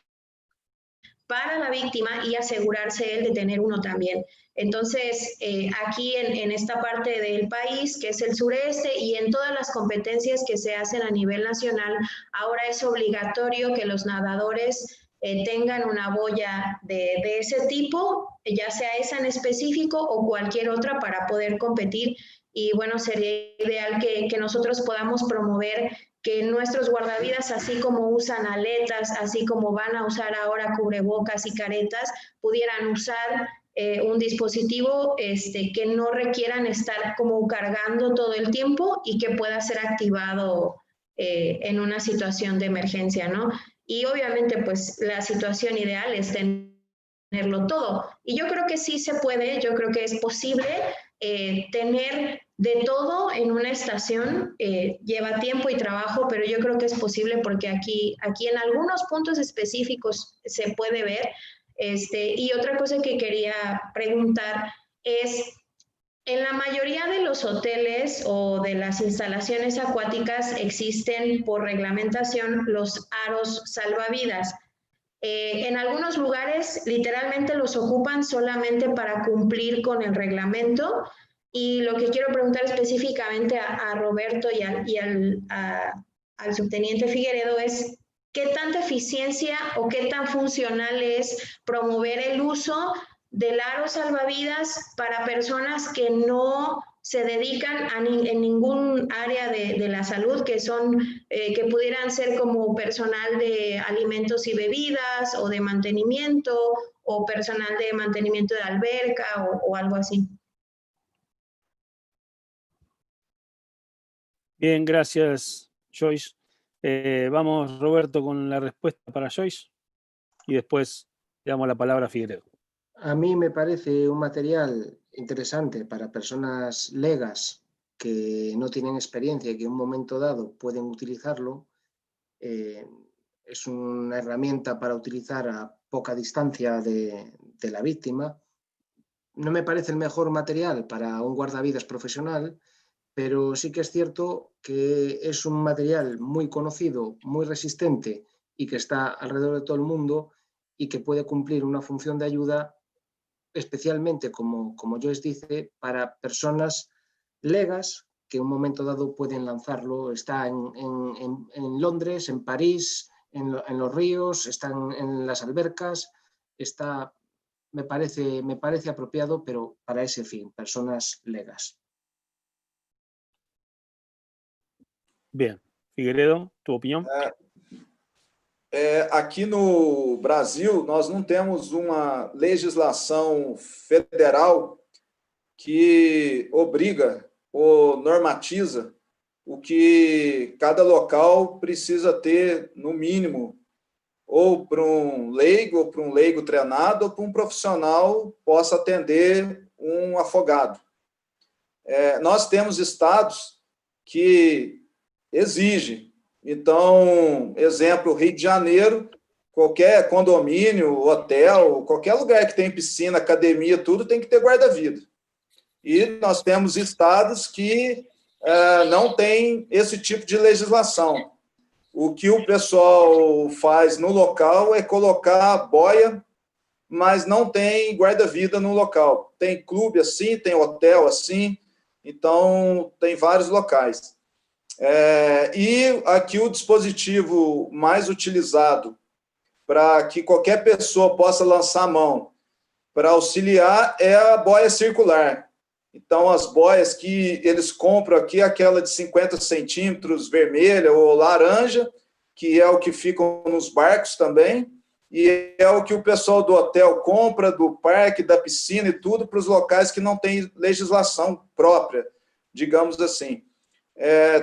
para la víctima y asegurarse él de tener uno también. Entonces, aquí en esta parte del país, que es el sureste, y en todas las competencias que se hacen a nivel nacional, ahora es obligatorio que los nadadores tengan una boya de ese tipo, ya sea esa en específico o cualquier otra, para poder competir. Y bueno, sería ideal que nosotros podamos promover que nuestros guardavidas, así como usan aletas, así como van a usar ahora cubrebocas y caretas, pudieran usar un dispositivo que no requieran estar como cargando todo el tiempo y que pueda ser activado en una situación de emergencia, ¿no? Y obviamente, pues, la situación ideal es tenerlo todo. Y yo creo que sí se puede, yo creo que es posible tener de todo en una estación. Lleva tiempo y trabajo, pero yo creo que es posible, porque aquí en algunos puntos específicos se puede ver. Y otra cosa que quería preguntar es, en la mayoría de los hoteles o de las instalaciones acuáticas existen por reglamentación los aros salvavidas. En algunos lugares literalmente los ocupan solamente para cumplir con el reglamento, y lo que quiero preguntar específicamente a Roberto y al subteniente Figueredo es qué tanta eficiencia o qué tan funcional es promover el uso del aro salvavidas para personas que no se dedican en ningún área de la salud, que pudieran ser como personal de alimentos y bebidas, o de mantenimiento, o personal de mantenimiento de alberca, o algo así. Bien, gracias, Joyce. Vamos, Roberto, con la respuesta para Joyce y después le damos la palabra a Figueiredo. A mí me parece un material interesante para personas legas que no tienen experiencia y que en un momento dado pueden utilizarlo. Es una herramienta para utilizar a poca distancia de la víctima. No me parece el mejor material para un guardavidas profesional, pero sí que es cierto que es un material muy conocido, muy resistente y que está alrededor de todo el mundo y que puede cumplir una función de ayuda, especialmente, como Joyce dice, para personas legas que en un momento dado pueden lanzarlo. Está en Londres, en París, en los ríos, está en las albercas, me parece apropiado, pero para ese fin, personas legas. Bien. Figueiredo, tu opinião? Aqui no Brasil, nós não temos uma legislação federal que obriga ou normatiza o que cada local precisa ter, no mínimo, ou para um leigo treinado, ou para um profissional possa atender um afogado. Nós temos estados que exigem. Então, exemplo, Rio de Janeiro, qualquer condomínio, hotel, qualquer lugar que tem piscina, academia, tudo tem que ter guarda-vida. E nós temos estados que não tem esse tipo de legislação. O que o pessoal faz no local é colocar boia, mas não tem guarda-vida no local. Tem clube assim, tem hotel assim, então tem vários locais. E aqui o dispositivo mais utilizado para que qualquer pessoa possa lançar a mão para auxiliar é a boia circular. Então, as boias que eles compram aqui, aquela de 50 centímetros, vermelha ou laranja, que é o que fica nos barcos também, e é o que o pessoal do hotel compra, do parque, da piscina e tudo, para os locais que não tem legislação própria, digamos assim.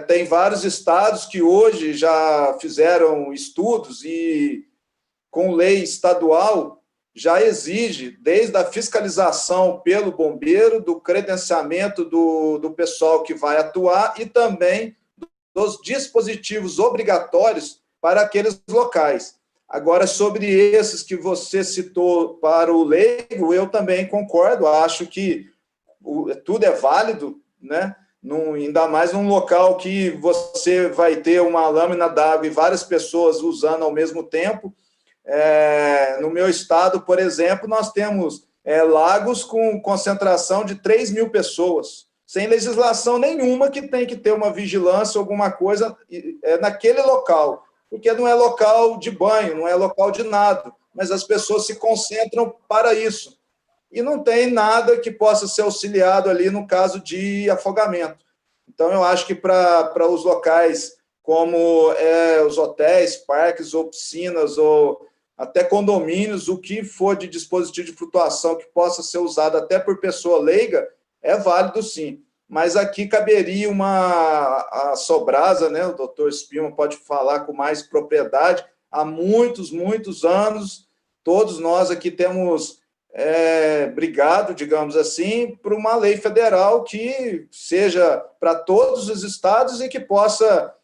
Tem vários estados que hoje já fizeram estudos e, com lei estadual, já exige, desde a fiscalização pelo bombeiro, do credenciamento do pessoal que vai atuar e também dos dispositivos obrigatórios para aqueles locais. Agora, sobre esses que você citou para o leigo, eu também concordo, acho que tudo é válido, né? Ainda mais num local que você vai ter uma lâmina d'água e várias pessoas usando ao mesmo tempo. No meu estado, por exemplo, nós temos lagos com concentração de 3.000 pessoas, sem legislação nenhuma que tem que ter uma vigilância, alguma coisa naquele local, porque não é local de banho, não é local de nada, mas as pessoas se concentram para isso. E não tem nada que possa ser auxiliado ali no caso de afogamento. Então, eu acho que para os locais como os hotéis, parques ou piscinas, ou até condomínios, o que for de dispositivo de flutuação que possa ser usado até por pessoa leiga, é válido sim. Mas aqui caberia a Sobrasa, né? O doutor Spilman pode falar com mais propriedade. Há muitos, muitos anos, todos nós aqui temos brigado, digamos assim, por uma lei federal que seja para todos os estados e que possa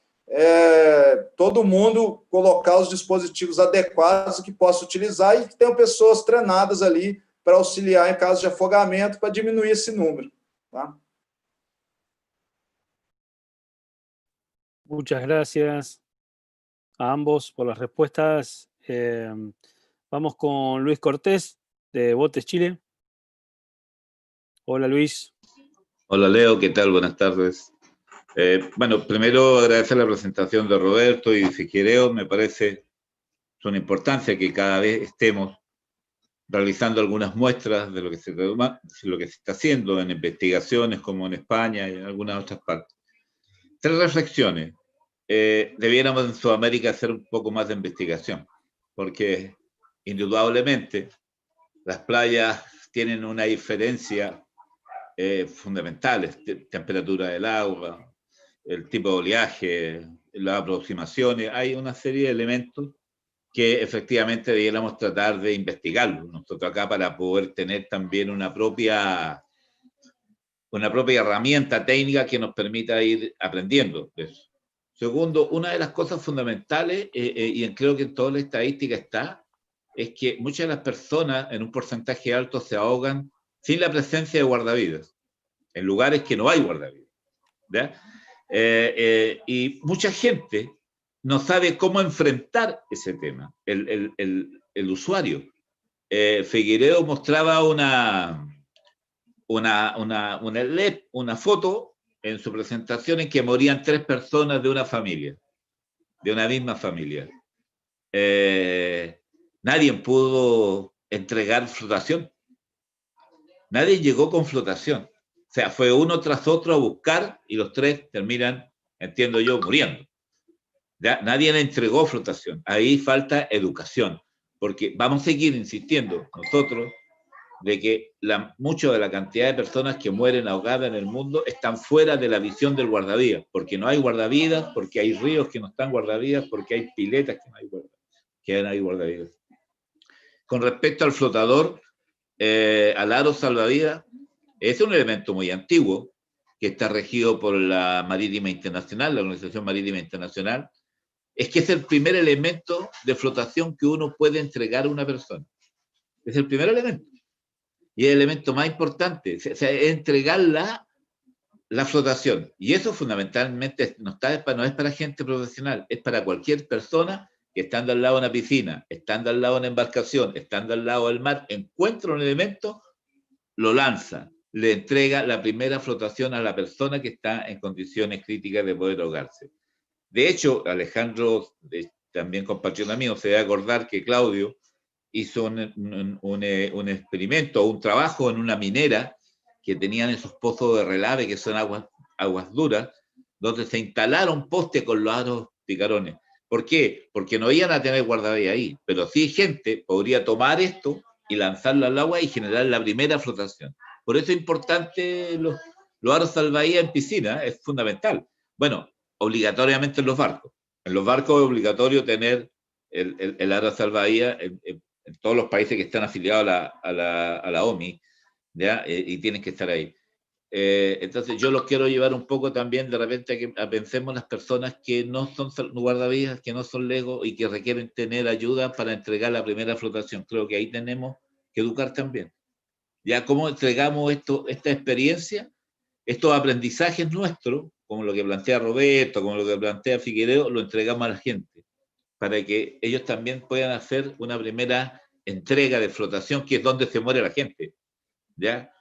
todo mundo colocar os dispositivos adequados que possa utilizar e que tenham pessoas treinadas ali para auxiliar em caso de afogamento, para diminuir esse número. Tá? Muchas gracias a ambos por las respuestas. Vamos con Luis Cortés, de Botes Chile. Hola, Luis. Hola, Leo, ¿qué tal? Buenas tardes. Bueno, primero agradecer la presentación de Roberto y Figueiredo. Me parece una importancia que cada vez estemos realizando algunas muestras de lo que se está haciendo en investigaciones como en España y en algunas otras partes. 3 reflexiones. Debiéramos en Sudamérica hacer un poco más de investigación, porque indudablemente las playas tienen una diferencia fundamental, temperatura del agua, el tipo de oleaje, las aproximaciones, hay una serie de elementos que efectivamente debiéramos tratar de investigarlo nosotros acá para poder tener también una propia herramienta técnica que nos permita ir aprendiendo de eso. Segundo, una de las cosas fundamentales, y creo que en toda la estadística está, es que muchas de las personas en un porcentaje alto se ahogan sin la presencia de guardavidas, en lugares que no hay guardavidas, ¿ya? Y mucha gente no sabe cómo enfrentar ese tema, el usuario. Figueiredo mostraba una foto en su presentación en que morían 3 personas de una familia, de una misma familia. Nadie pudo entregar flotación. Nadie llegó con flotación. O sea, fue uno tras otro a buscar y los 3 terminan, entiendo yo, muriendo. ¿Ya? Nadie le entregó flotación. Ahí falta educación, porque vamos a seguir insistiendo nosotros de que mucho de la cantidad de personas que mueren ahogadas en el mundo están fuera de la visión del guardavidas, porque no hay guardavidas, porque hay ríos que no están guardavidas, porque hay piletas que no hay guardavidas. Con respecto al flotador, al aro salvavidas, es un elemento muy antiguo que está regido por la Marítima Internacional, la Organización Marítima Internacional. Es que es el primer elemento de flotación que uno puede entregar a una persona. Es el primer elemento. Y el elemento más importante, o sea, es entregar la flotación. Y eso fundamentalmente no es para gente profesional, es para cualquier persona que estando al lado de una piscina, estando al lado de una embarcación, estando al lado del mar, encuentra un elemento, lo lanza, le entrega la primera flotación a la persona que está en condiciones críticas de poder ahogarse. De hecho, Alejandro, también compatriota mío, se debe acordar que Claudio hizo un experimento, un trabajo en una minera que tenían esos pozos de relave, que son aguas duras, donde se instalaron postes con los aros picarones. ¿Por qué? Porque no iban a tener guardavidas ahí, pero sí gente podría tomar esto y lanzarlo al agua y generar la primera flotación. Por eso es importante los aros salvavidas en piscina, es fundamental. Bueno, obligatoriamente en los barcos. En los barcos es obligatorio tener el aro salvavidas en todos los países que están afiliados a la OMI, ¿ya? Y tienen que estar ahí. Entonces yo los quiero llevar un poco también de repente a que pensemos las personas que no son guardavidas, que no son legos y que requieren tener ayuda para entregar la primera flotación. Creo que ahí tenemos que educar también. Ya cómo entregamos esta experiencia, estos aprendizajes nuestros, como lo que plantea Roberto, como lo que plantea Figueiredo, lo entregamos a la gente, para que ellos también puedan hacer una primera entrega de flotación, que es donde se muere la gente. ¿Ya?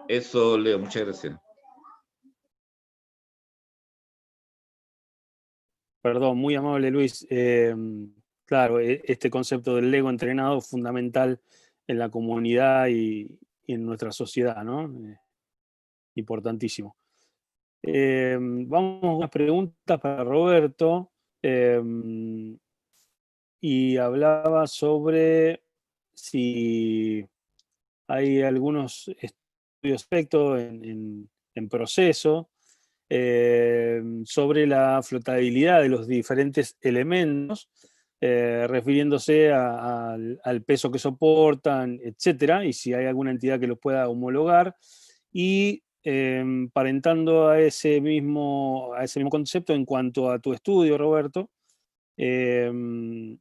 Eso, Leo, muchas gracias. Perdón, muy amable Luis. Claro, este concepto del Lego entrenado es fundamental en la comunidad y en nuestra sociedad, ¿no? Importantísimo. Vamos a unas preguntas para Roberto. Y hablaba sobre si hay algunos estudios en proceso sobre la flotabilidad de los diferentes elementos, refiriéndose al peso que soportan, etcétera, y si hay alguna entidad que los pueda homologar, y parentando a ese mismo concepto en cuanto a tu estudio, Roberto, qué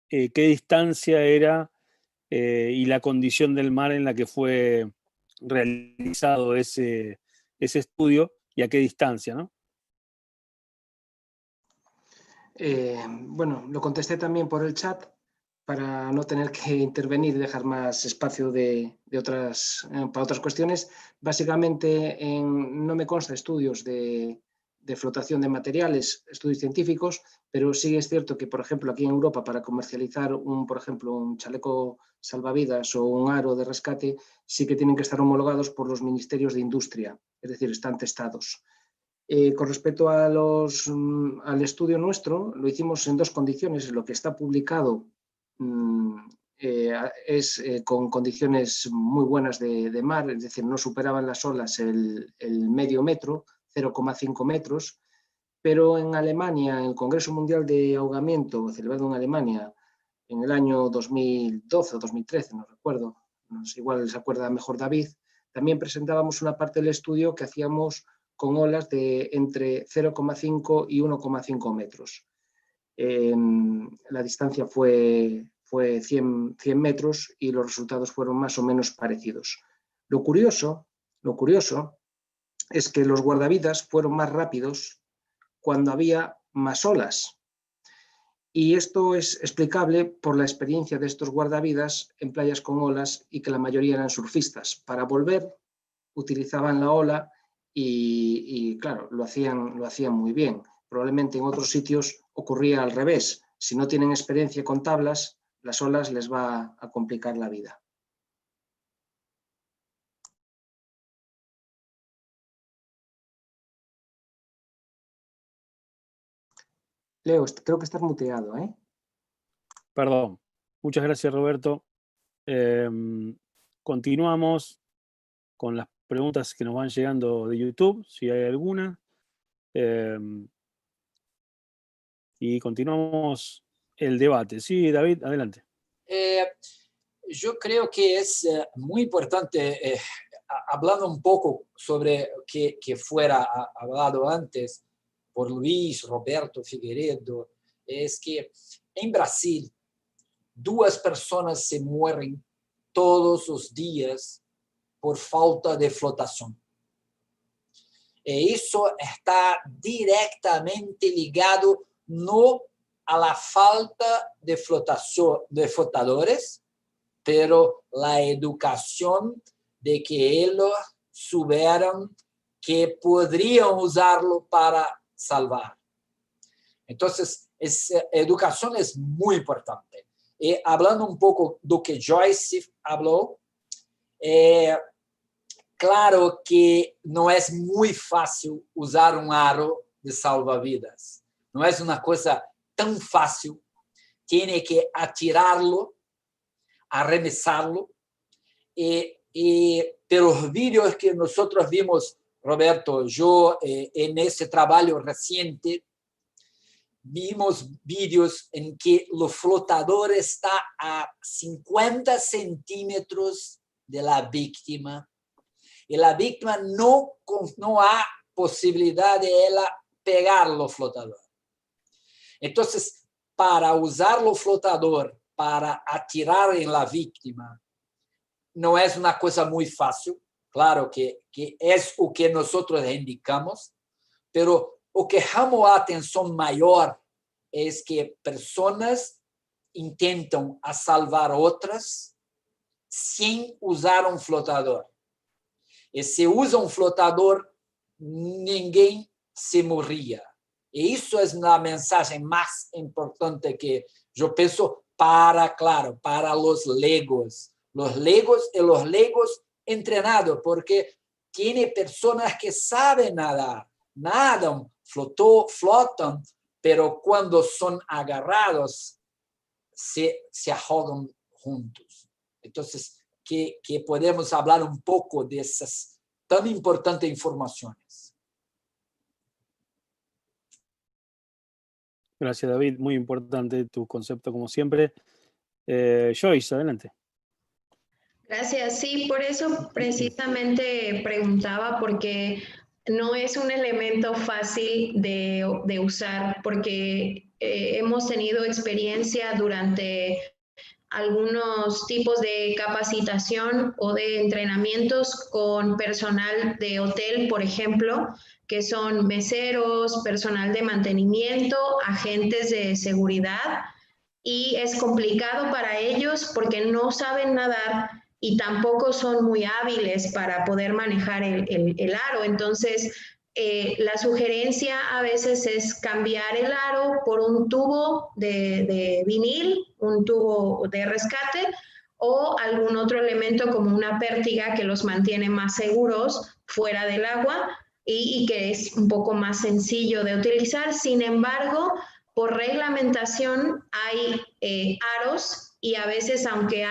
distancia era y la condición del mar en la que fue realizado ese estudio y a qué distancia, ¿no? Bueno, lo contesté también por el chat para no tener que intervenir y dejar más espacio para otras cuestiones. Básicamente, no me consta estudios de flotación de materiales, estudios científicos, pero sí es cierto que, por ejemplo, aquí en Europa, para comercializar por ejemplo, un chaleco salvavidas o un aro de rescate, sí que tienen que estar homologados por los ministerios de industria, es decir, están testados. Con respecto al estudio nuestro, lo hicimos en dos condiciones. Lo que está publicado es con condiciones muy buenas de mar, es decir, no superaban las olas el medio metro, 0,5 metros, pero en Alemania, en el Congreso Mundial de Ahogamiento, celebrado en Alemania en el año 2012 o 2013, no recuerdo, igual se acuerda mejor David, también presentábamos una parte del estudio que hacíamos con olas de entre 0,5 y 1,5 metros. La distancia fue 100 metros y los resultados fueron más o menos parecidos. Lo curioso es que los guardavidas fueron más rápidos cuando había más olas. Y esto es explicable por la experiencia de estos guardavidas en playas con olas y que la mayoría eran surfistas. Para volver utilizaban la ola y claro, lo hacían muy bien. Probablemente en otros sitios ocurría al revés. Si no tienen experiencia con tablas, las olas les va a complicar la vida. Leo, creo que estás muteado, ¿eh? Perdón. Muchas gracias, Roberto. Continuamos con las preguntas que nos van llegando de YouTube, si hay alguna. Y continuamos el debate. Sí, David, adelante. Yo creo que es muy importante, hablando un poco sobre que fuera hablado antes por Luis, Roberto, Figueiredo, es que en Brasil 2 personas se mueren todos los días por falta de flotación. Y eso está directamente ligado no a la falta de flotación de flotadores, pero la educación de que ellos supieran que podrían usarlo para salvar. Entonces, educación es muy importante. Y hablando un poco de lo que Joyce habló, claro que no es muy fácil usar un aro de salvavidas. No es una cosa tan fácil. Tiene que atirarlo, arremesarlo. Pero los vídeos que nosotros vimos, Roberto, yo en ese trabajo reciente, vimos vídeos en que el flotador está a 50 centímetros de la víctima y la víctima no hay posibilidad de ella pegar el flotador. Entonces, para usar el flotador para atirar en la víctima, no es una cosa muy fácil. Claro que es lo que nosotros indicamos, pero lo que llamó a atención mayor es que personas intentan salvar otras sin usar un flotador. Y si usa un flotador, ninguém se moría. Y eso es la mensaje más importante que yo pienso para los legos. Los legos y los legos entrenados, porque tiene personas que saben nadar, nadan, flotan, pero cuando son agarrados se ahogan juntos. Entonces, que podemos hablar un poco de esas tan importantes informaciones. Gracias, David. Muy importante tu concepto, como siempre. Joyce, adelante. Gracias. Sí, por eso precisamente preguntaba, porque no es un elemento fácil de usar, porque hemos tenido experiencia durante algunos tipos de capacitación o de entrenamientos con personal de hotel, por ejemplo, que son meseros, personal de mantenimiento, agentes de seguridad, y es complicado para ellos porque no saben nadar y tampoco son muy hábiles para poder manejar el aro. Entonces, la sugerencia a veces es cambiar el aro por un tubo de vinil, un tubo de rescate o algún otro elemento como una pértiga que los mantiene más seguros fuera del agua y que es un poco más sencillo de utilizar. Sin embargo, por reglamentación hay aros y a veces aunque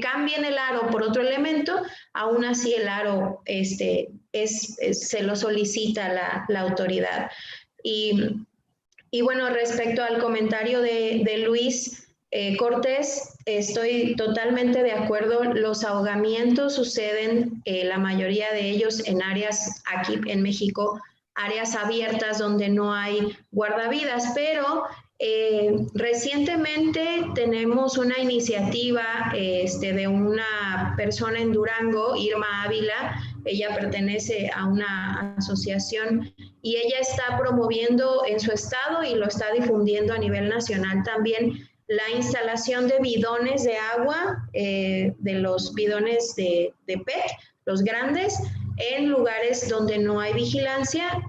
cambien el aro por otro elemento, aún así el aro se lo solicita la autoridad. Y bueno, respecto al comentario de Luis Cortés, estoy totalmente de acuerdo. Los ahogamientos suceden, la mayoría de ellos en áreas aquí en México, áreas abiertas donde no hay guardavidas, pero recientemente tenemos una iniciativa de una persona en Durango, Irma Ávila. Ella pertenece a una asociación y ella está promoviendo en su estado y lo está difundiendo a nivel nacional también la instalación de bidones de agua, de los bidones de PET, los grandes, en lugares donde no hay vigilancia,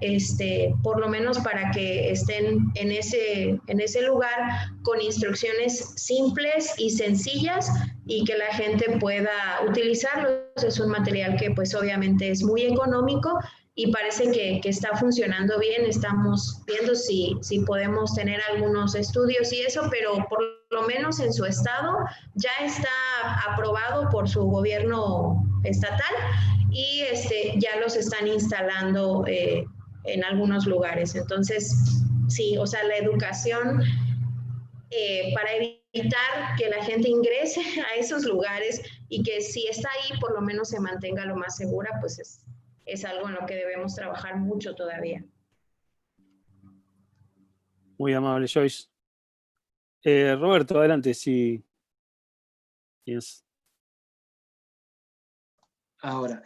por lo menos para que estén en ese lugar con instrucciones simples y sencillas y que la gente pueda utilizarlos. Es un material que pues obviamente es muy económico y parece que está funcionando bien. Estamos viendo si podemos tener algunos estudios y eso, pero por lo menos en su estado ya está aprobado por su gobierno estatal y ya los están instalando en algunos lugares. Entonces, sí, o sea, la educación para evitar que la gente ingrese a esos lugares y que si está ahí, por lo menos se mantenga lo más segura, pues es algo en lo que debemos trabajar mucho todavía. Muy amable, Joyce. Roberto, adelante, si tienes. Ahora,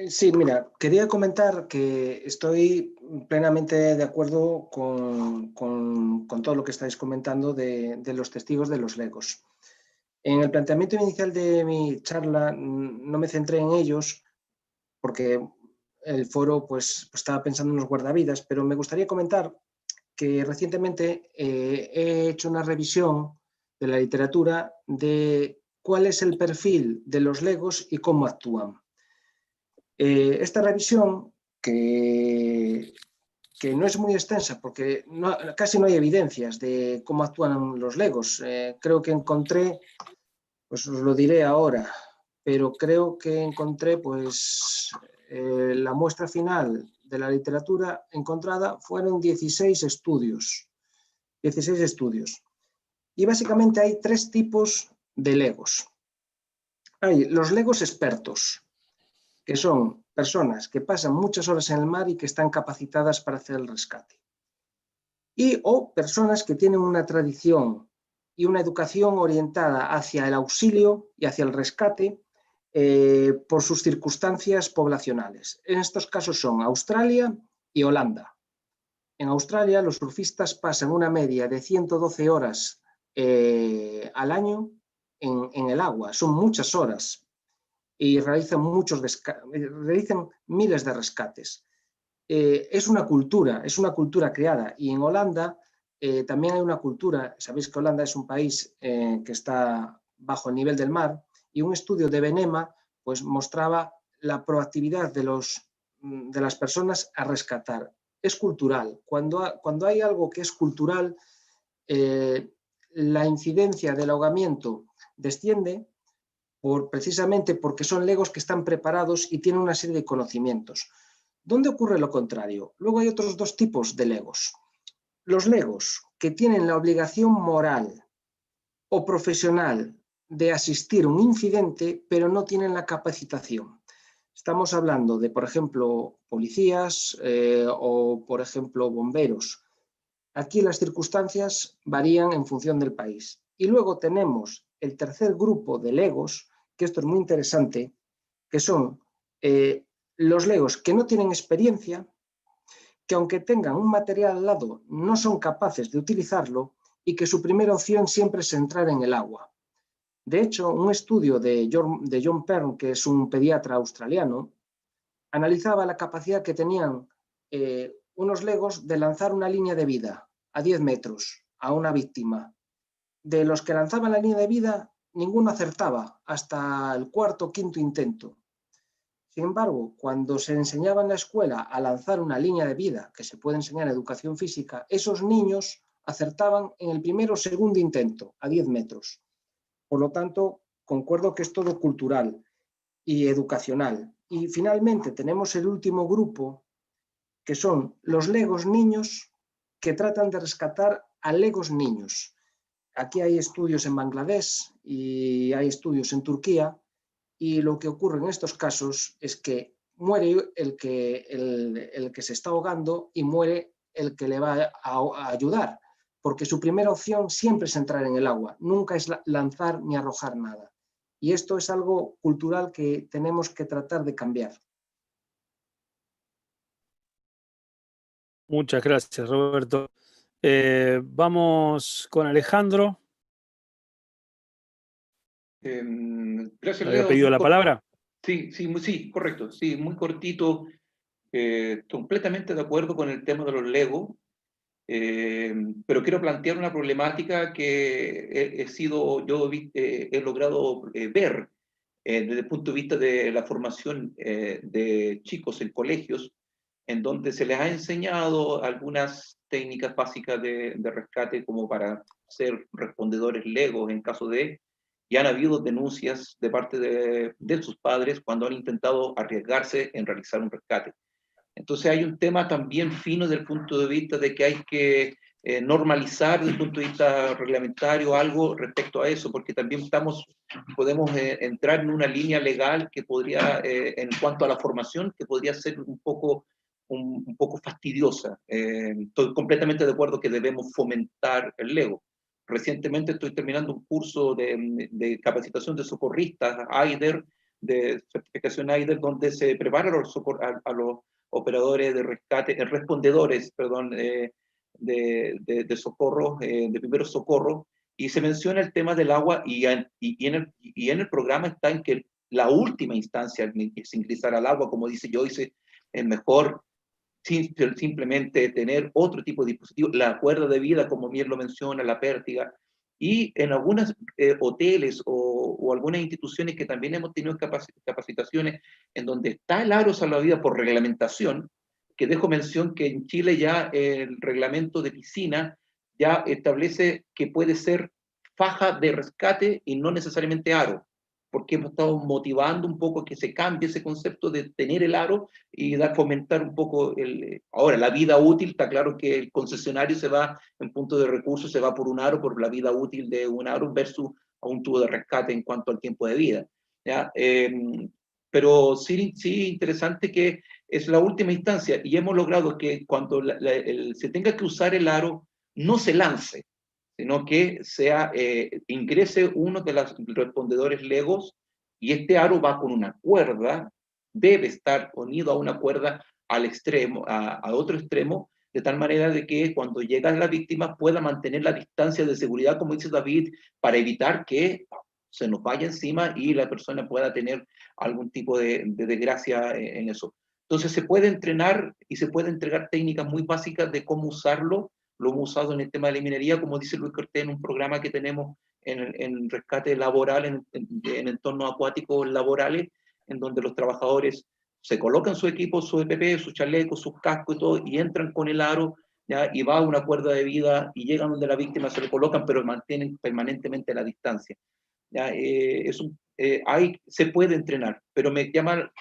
sí, mira, quería comentar que estoy plenamente de acuerdo con todo lo que estáis comentando de los testigos de los legos. En el planteamiento inicial de mi charla no me centré en ellos porque el foro pues estaba pensando en los guardavidas, pero me gustaría comentar que recientemente he hecho una revisión de la literatura de cuál es el perfil de los legos y cómo actúan. Esta revisión, que no es muy extensa porque casi no hay evidencias de cómo actúan los legos. Creo que encontré, pues os lo diré ahora, pero creo que encontré pues la muestra final de la literatura encontrada fueron 16 estudios. 16 estudios. Y básicamente hay tres tipos de legos. Hay los legos expertos, que son personas que pasan muchas horas en el mar y que están capacitadas para hacer el rescate. O personas que tienen una tradición y una educación orientada hacia el auxilio y hacia el rescate por sus circunstancias poblacionales. En estos casos son Australia y Holanda. En Australia los surfistas pasan una media de 112 horas al año en el agua. Son muchas horas y realizan miles de rescates. Es una cultura creada, y en Holanda también hay una cultura. Sabéis que Holanda es un país que está bajo el nivel del mar, y un estudio de Benema pues mostraba la proactividad de las personas a rescatar. Es cultural. Cuando hay algo que es cultural, la incidencia del ahogamiento desciende precisamente porque son legos que están preparados y tienen una serie de conocimientos. ¿Dónde ocurre lo contrario? Luego hay otros dos tipos de legos. Los legos que tienen la obligación moral o profesional de asistir a un incidente, pero no tienen la capacitación. Estamos hablando de, por ejemplo, policías o, por ejemplo, bomberos. Aquí las circunstancias varían en función del país. Y luego tenemos el tercer grupo de legos, que esto es muy interesante, que son los legos que no tienen experiencia, que aunque tengan un material al lado, no son capaces de utilizarlo y que su primera opción siempre es entrar en el agua. De hecho, un estudio de John Pearl, que es un pediatra australiano, analizaba la capacidad que tenían unos legos de lanzar una línea de vida a 10 metros a una víctima. De los que lanzaban la línea de vida, ninguno acertaba hasta el cuarto o quinto intento. Sin embargo, cuando se enseñaba en la escuela a lanzar una línea de vida, que se puede enseñar en educación física, esos niños acertaban en el primero o segundo intento, a 10 metros. Por lo tanto, concuerdo que es todo cultural y educacional. Y finalmente tenemos el último grupo, que son los legos niños, que tratan de rescatar a legos niños. Aquí hay estudios en Bangladesh y hay estudios en Turquía, y lo que ocurre en estos casos es que muere el que se está ahogando y muere el que le va a ayudar, porque su primera opción siempre es entrar en el agua, nunca es lanzar ni arrojar nada. Y esto es algo cultural que tenemos que tratar de cambiar. Muchas gracias, Roberto. Vamos con Alejandro. Gracias, ¿Había Leo. pedido la palabra? Sí, correcto. Sí, muy cortito. Completamente de acuerdo con el tema de los Lego, pero quiero plantear una problemática que he logrado ver desde el punto de vista de la formación de chicos en colegios, en donde se les ha enseñado algunas técnicas básicas de rescate como para ser respondedores legos en caso de, y han habido denuncias de parte de sus padres cuando han intentado arriesgarse en realizar un rescate. Entonces hay un tema también fino desde el punto de vista de que hay que normalizar desde el punto de vista reglamentario algo respecto a eso, porque también podemos entrar en una línea legal que podría, en cuanto a la formación, que podría ser un poco fastidiosa. Estoy completamente de acuerdo que debemos fomentar el Lego. Recientemente estoy terminando un curso de capacitación de socorristas, AIDER, de certificación AIDER, donde se prepara a los operadores de rescate, respondedores, perdón, de socorro, de primeros socorros, y se menciona el tema del agua y en el programa está en que la última instancia es ingresar al agua, como dice Joyce, es mejor simplemente tener otro tipo de dispositivo, la cuerda de vida, como bien lo menciona, la pértiga, y en algunos hoteles o algunas instituciones que también hemos tenido capacitaciones en donde está el aro salvavidas por reglamentación, que dejo mención que en Chile ya el reglamento de piscina ya establece que puede ser faja de rescate y no necesariamente aro, porque hemos estado motivando un poco que se cambie ese concepto de tener el aro y fomentar un poco ahora la vida útil. Está claro que el concesionario se va en punto de recursos, se va por un aro, por la vida útil de un aro versus a un tubo de rescate en cuanto al tiempo de vida, ¿ya? Pero sí interesante que es la última instancia y hemos logrado que cuando se tenga que usar el aro no se lance, sino que ingrese uno de los respondedores legos y este aro va con una cuerda, debe estar unido a una cuerda al extremo, a otro extremo, de tal manera de que cuando llega la víctima pueda mantener la distancia de seguridad, como dice David, para evitar que se nos vaya encima y la persona pueda tener algún tipo de desgracia en eso. Entonces se puede entrenar y se puede entregar técnicas muy básicas de cómo usarlo. Lo hemos usado en el tema de la minería, como dice Luis Cortés, en un programa que tenemos en rescate laboral, en entornos acuáticos laborales, en donde los trabajadores se colocan su equipo, su EPP, su chaleco, sus cascos y todo, y entran con el aro, ¿ya? Y va a una cuerda de vida y llegan donde la víctima, se le colocan, pero mantienen permanentemente la distancia. ¿Ya? Se puede entrenar, pero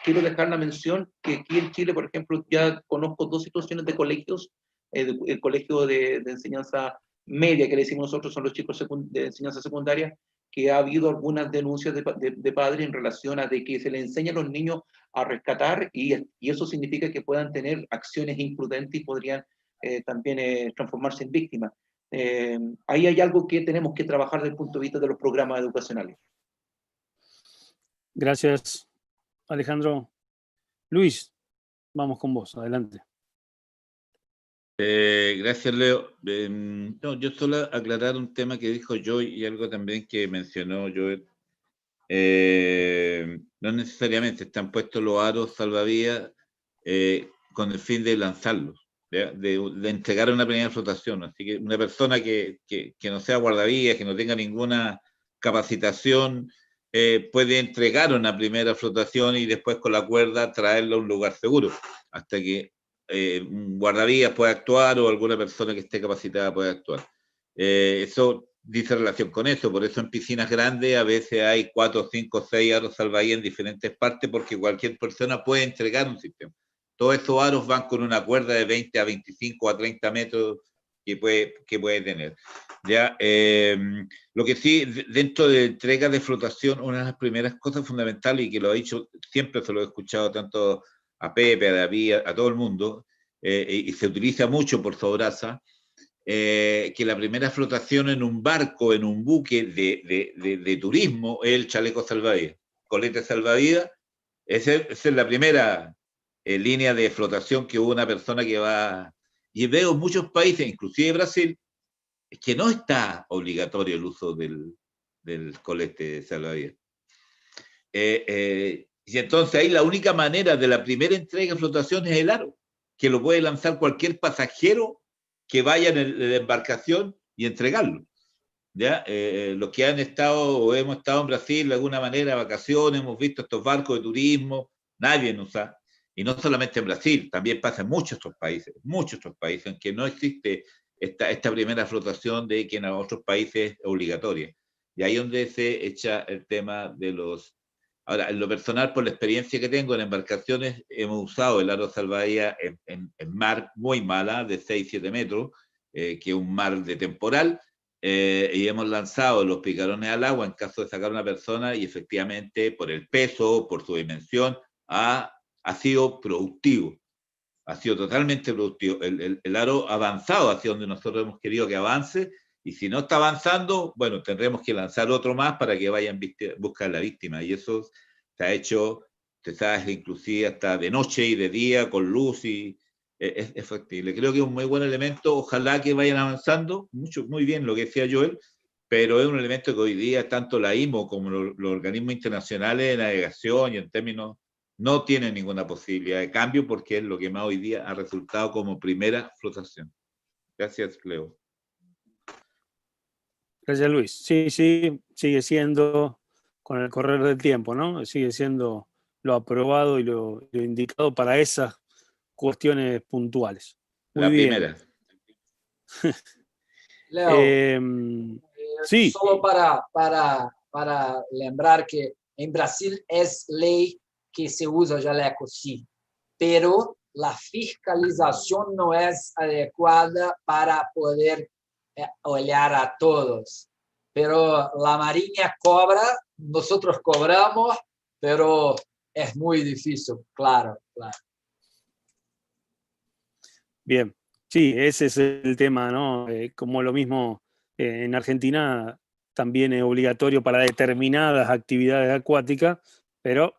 quiero dejar la mención que aquí en Chile, por ejemplo, ya conozco 2 situaciones de colegios. El colegio de enseñanza media, que le decimos nosotros, son los chicos de enseñanza secundaria, que ha habido algunas denuncias de padres en relación a de que se les enseña a los niños a rescatar y eso significa que puedan tener acciones imprudentes y podrían también transformarse en víctimas. Ahí hay algo que tenemos que trabajar desde el punto de vista de los programas educacionales. Gracias, Alejandro. Luis, vamos con vos, adelante. Gracias, Leo. No, yo solo aclarar un tema que dijo Joy y algo también que mencionó Joel. No necesariamente están puestos los aros salvavidas con el fin de lanzarlos, de entregar una primera flotación. Así que una persona que no sea guardavías, que no tenga ninguna capacitación, puede entregar una primera flotación y después con la cuerda traerla a un lugar seguro, hasta que un guardavías pueda actuar o alguna persona que esté capacitada pueda actuar. Eso dice relación con eso, por eso en piscinas grandes a veces hay 4, 5, 6 aros salvavidas en diferentes partes, porque cualquier persona puede entregar un sistema. Todos estos aros van con una cuerda de 20 a 25 a 30 metros que puede tener. ¿Ya? Lo que sí, dentro de entrega de flotación, una de las primeras cosas fundamentales, y que lo ha dicho, siempre se lo he escuchado tanto a Pepe, a David, a todo el mundo, y se utiliza mucho por Sobrasa, que la primera flotación en un barco, en un buque de turismo, es el chaleco salvavidas, colete salvavidas. Esa es la primera línea de flotación que hubo una persona que va. Y veo en muchos países, inclusive Brasil, que no está obligatorio el uso del colete salvavidas. Y entonces ahí la única manera de la primera entrega de flotación es el aro, que lo puede lanzar cualquier pasajero que vaya en la embarcación y entregarlo. ¿Ya? Los que han estado o hemos estado en Brasil de alguna manera de vacaciones, hemos visto estos barcos de turismo, nadie usa. Y no solamente en Brasil, también pasa en muchos otros países en que no existe esta primera flotación de que en otros países es obligatoria. Y ahí es donde se echa el tema de los. Ahora, en lo personal, por la experiencia que tengo en embarcaciones, hemos usado el aro salvavidas en mar muy mala, de 6-7 metros, que es un mar de temporal, y hemos lanzado los picarones al agua en caso de sacar a una persona, y efectivamente, por el peso, por su dimensión, ha sido productivo. Ha sido totalmente productivo. El aro ha avanzado hacia donde nosotros hemos querido que avance, y si no está avanzando, bueno, tendremos que lanzar otro más para que vayan a buscar a la víctima. Y eso se ha hecho, te sabes, inclusive hasta de noche y de día, con luz, y es factible. Creo que es un muy buen elemento. Ojalá que vayan avanzando, muy bien lo que decía Joel, pero es un elemento que hoy día tanto la IMO como los organismos internacionales de navegación y en términos no tienen ninguna posibilidad de cambio, porque es lo que más hoy día ha resultado como primera flotación. Gracias, Leo. Gracias, Luis. Sí, sigue siendo, con el correr del tiempo, ¿no? Sigue siendo lo aprobado y lo indicado para esas cuestiones puntuales. Muy la bien. Primera. Leo, sí. Solo para lembrar que en Brasil es ley que se usa jaleco, sí, pero la fiscalización no es adecuada para poder olhar a todos. Pero la Marinha cobra, nosotros cobramos, pero es muy difícil, claro. Bien, sí, ese es el tema, ¿no? Como lo mismo en Argentina también es obligatorio para determinadas actividades acuáticas, pero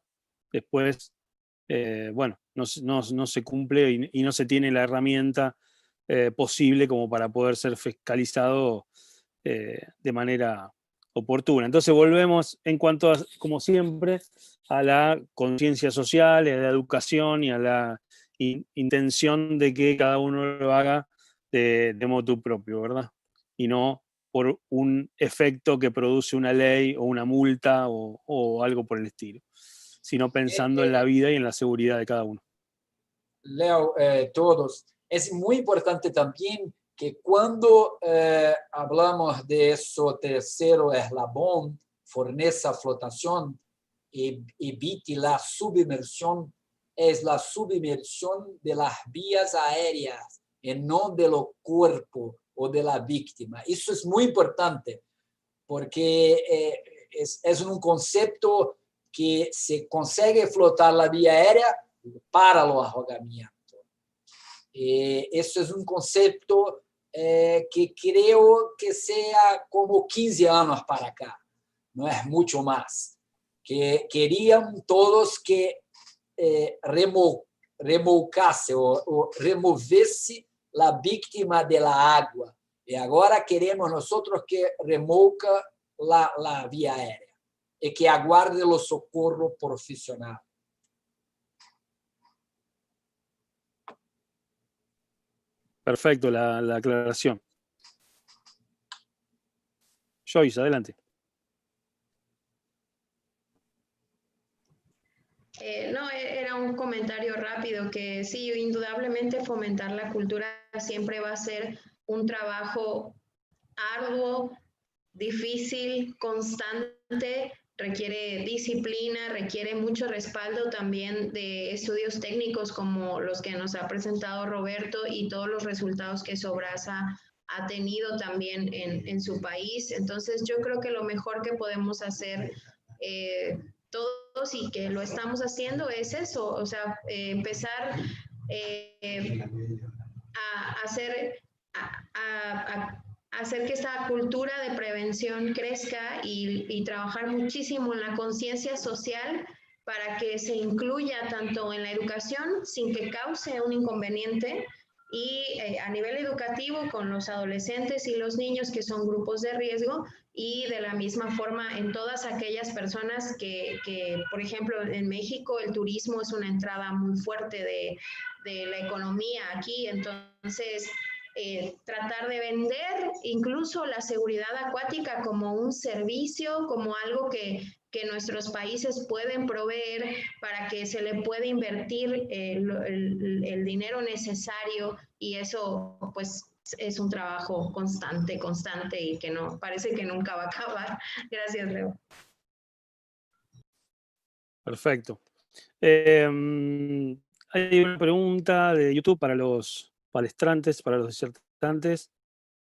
después, bueno, no se cumple y no se tiene la herramienta posible como para poder ser fiscalizado de manera oportuna. Entonces volvemos en cuanto a, como siempre, a la conciencia social, a la educación y a la intención de que cada uno lo haga de motu propio, ¿verdad? Y no por un efecto que produce una ley o una multa o algo por el estilo, sino pensando en la vida y en la seguridad de cada uno. Leo, todos, es muy importante también que cuando hablamos de eso tercero eslabón, forneza flotación, evite la submersión, es la submersión de las vías aéreas y no de los cuerpos o de la víctima. Eso es muy importante porque es un concepto que se consigue flotar la vía aérea para el ahogamiento. Eso es un concepto que creo que sea como 15 años para acá, no es mucho más. Que querían todos que remolcase o removesse la víctima de la agua. Y ahora queremos nosotros que remolca la vía aérea y que aguarde los socorros profesionales. Perfecto la aclaración. Joyce, adelante. No, era un comentario rápido que sí, indudablemente fomentar la cultura siempre va a ser un trabajo arduo, difícil, constante, requiere disciplina, requiere mucho respaldo también de estudios técnicos como los que nos ha presentado Roberto y todos los resultados que Sobrasa ha tenido también en su país. Entonces yo creo que lo mejor que podemos hacer todos y que lo estamos haciendo es eso, o sea, empezar a hacer, a hacer que esta cultura de prevención crezca y trabajar muchísimo en la conciencia social para que se incluya tanto en la educación sin que cause un inconveniente y a nivel educativo con los adolescentes y los niños que son grupos de riesgo y de la misma forma en todas aquellas personas que por ejemplo, en México el turismo es una entrada muy fuerte de la economía aquí, entonces tratar de vender incluso la seguridad acuática como un servicio, como algo que nuestros países pueden proveer para que se le pueda invertir el dinero necesario y eso pues es un trabajo constante y que no parece que nunca va a acabar. Gracias, Leo. Perfecto. Hay una pregunta de YouTube para los palestrantes, para los disertantes,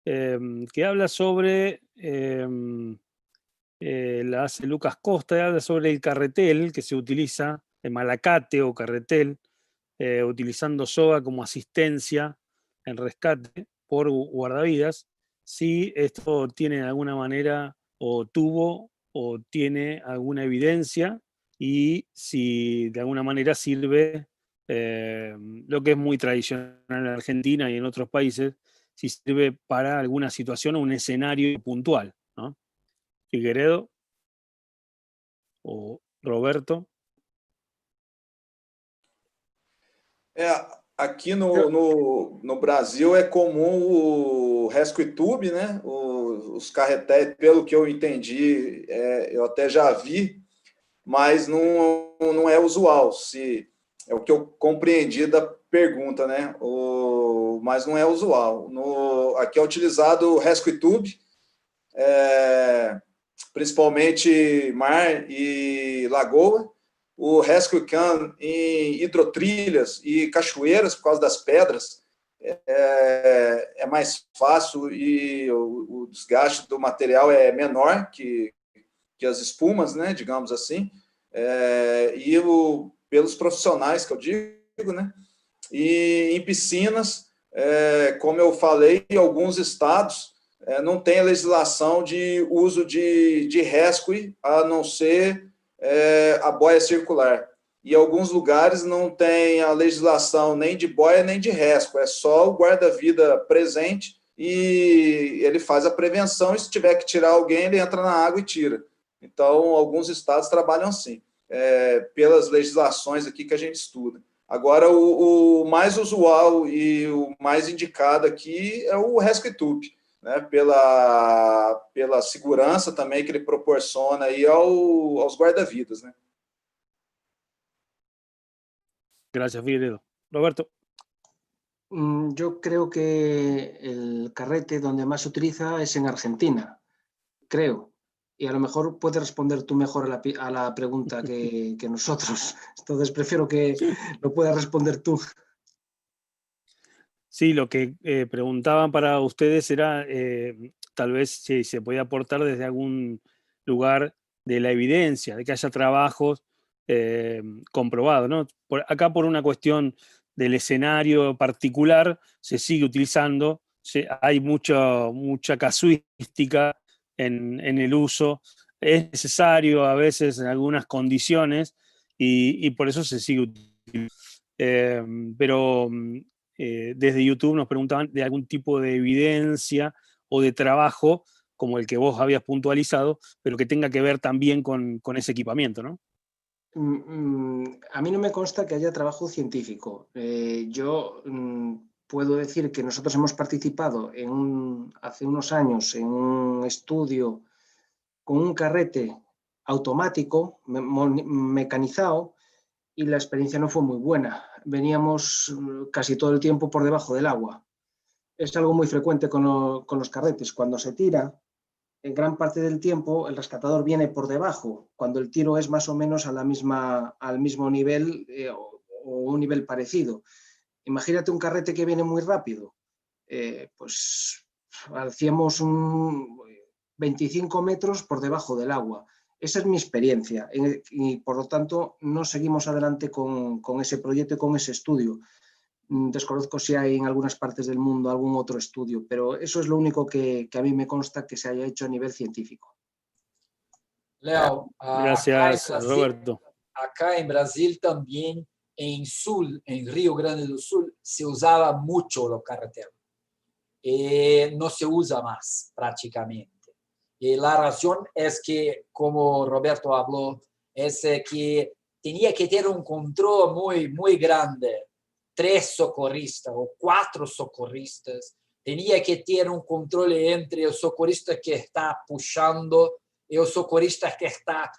que habla sobre, la hace Lucas Costa, habla sobre el carretel que se utiliza, el malacate o carretel, utilizando soga como asistencia en rescate por guardavidas, si esto tiene de alguna manera o tuvo o tiene alguna evidencia y si de alguna manera sirve lo que es muy tradicional en Argentina y en otros países, si sirve para alguna situación o un escenario puntual, ¿no? Figueredo o Roberto. Aqui no Brasil é comum o Rescue Tube, né? Os carretéis, pelo que eu entendi, eu até já vi, mas não é usual. É o que eu compreendi da pergunta, né? Mas não é usual. Aqui é utilizado o Rescue Tube, principalmente mar e lagoa. O Rescue Can em hidrotrilhas e cachoeiras, por causa das pedras, é mais fácil e o desgaste do material é menor que as espumas, né, digamos assim, pelos profissionais que eu digo, né, e em piscinas, como eu falei, alguns estados não têm a legislação de uso de rescue, a não ser a boia circular. E alguns lugares não tem a legislação nem de boia nem de rescue, é só o guarda-vida presente e ele faz a prevenção e se tiver que tirar alguém, ele entra na água e tira. Então, alguns estados trabalham assim, pelas legislações aqui que a gente estuda. Agora, o mais usual e o mais indicado aqui é o Rescue Tube, né, pela segurança também que ele proporciona aí aos guarda-vidas, né? Gracias, Figueredo. Roberto. Yo creo que el carrete donde más se utiliza es en Argentina, creo. Y a lo mejor puedes responder tú mejor a la pregunta que nosotros. Entonces prefiero que lo puedas responder tú. Sí, lo que preguntaban para ustedes era tal vez si se podía aportar desde algún lugar de la evidencia, de que haya trabajos comprobados, ¿no? Acá por una cuestión del escenario particular se sigue utilizando, hay mucha casuística en el uso, es necesario a veces en algunas condiciones y por eso se sigue utilizando. Pero desde YouTube nos preguntaban de algún tipo de evidencia o de trabajo como el que vos habías puntualizado, pero que tenga que ver también con ese equipamiento, ¿no? A mí no me consta que haya trabajo científico. Yo puedo decir que nosotros hemos participado hace unos años en un estudio con un carrete automático, mecanizado, y la experiencia no fue muy buena. Veníamos casi todo el tiempo por debajo del agua. Es algo muy frecuente con los carretes. Cuando se tira, en gran parte del tiempo el rescatador viene por debajo, cuando el tiro es más o menos al mismo nivel o un nivel parecido. Imagínate un carrete que viene muy rápido, pues hacíamos 25 metros por debajo del agua. Esa es mi experiencia y por lo tanto no seguimos adelante con ese proyecto y con ese estudio. Desconozco si hay en algunas partes del mundo algún otro estudio, pero eso es lo único que a mí me consta que se haya hecho a nivel científico. Leo, Gracias, Roberto. Acá en Brasil también, en Río Grande do Sul, se usaba mucho los carreteros. No se usa más prácticamente. Y la razón es que, como Roberto habló, es que tenía que tener un control muy grande. 3 socorristas o 4 socorristas. Tenía que tener un control entre el socorrista que está puxando y el socorrista que está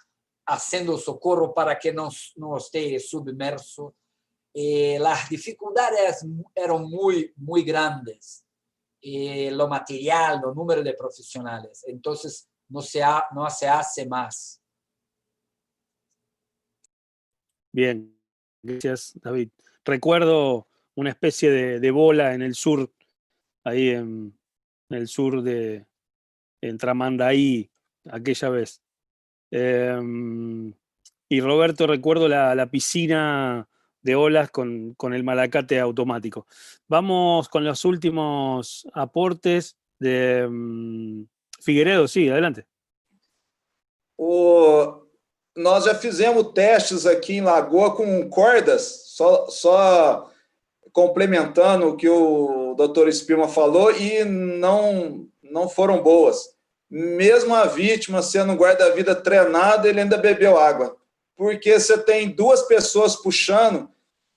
haciendo socorro para que no esté submerso. Las dificultades eran muy grandes. Lo material, los números de profesionales. Entonces, no se hace más. Bien, gracias, David. Recuerdo una especie de bola en el sur, ahí en el sur en Tramandaí, aquella vez. Y Roberto, recuerdo la piscina de olas con el malacate automático. Vamos con los últimos aportes de Figueiredo. Sí, adelante. Nós já fizemos testes aqui em Lagoa com cordas, só complementando o que o Dr. Spirman falou, e não foram boas. Mesmo a vítima sendo um guarda-vida treinado, ele ainda bebeu água, porque você tem 2 pessoas puxando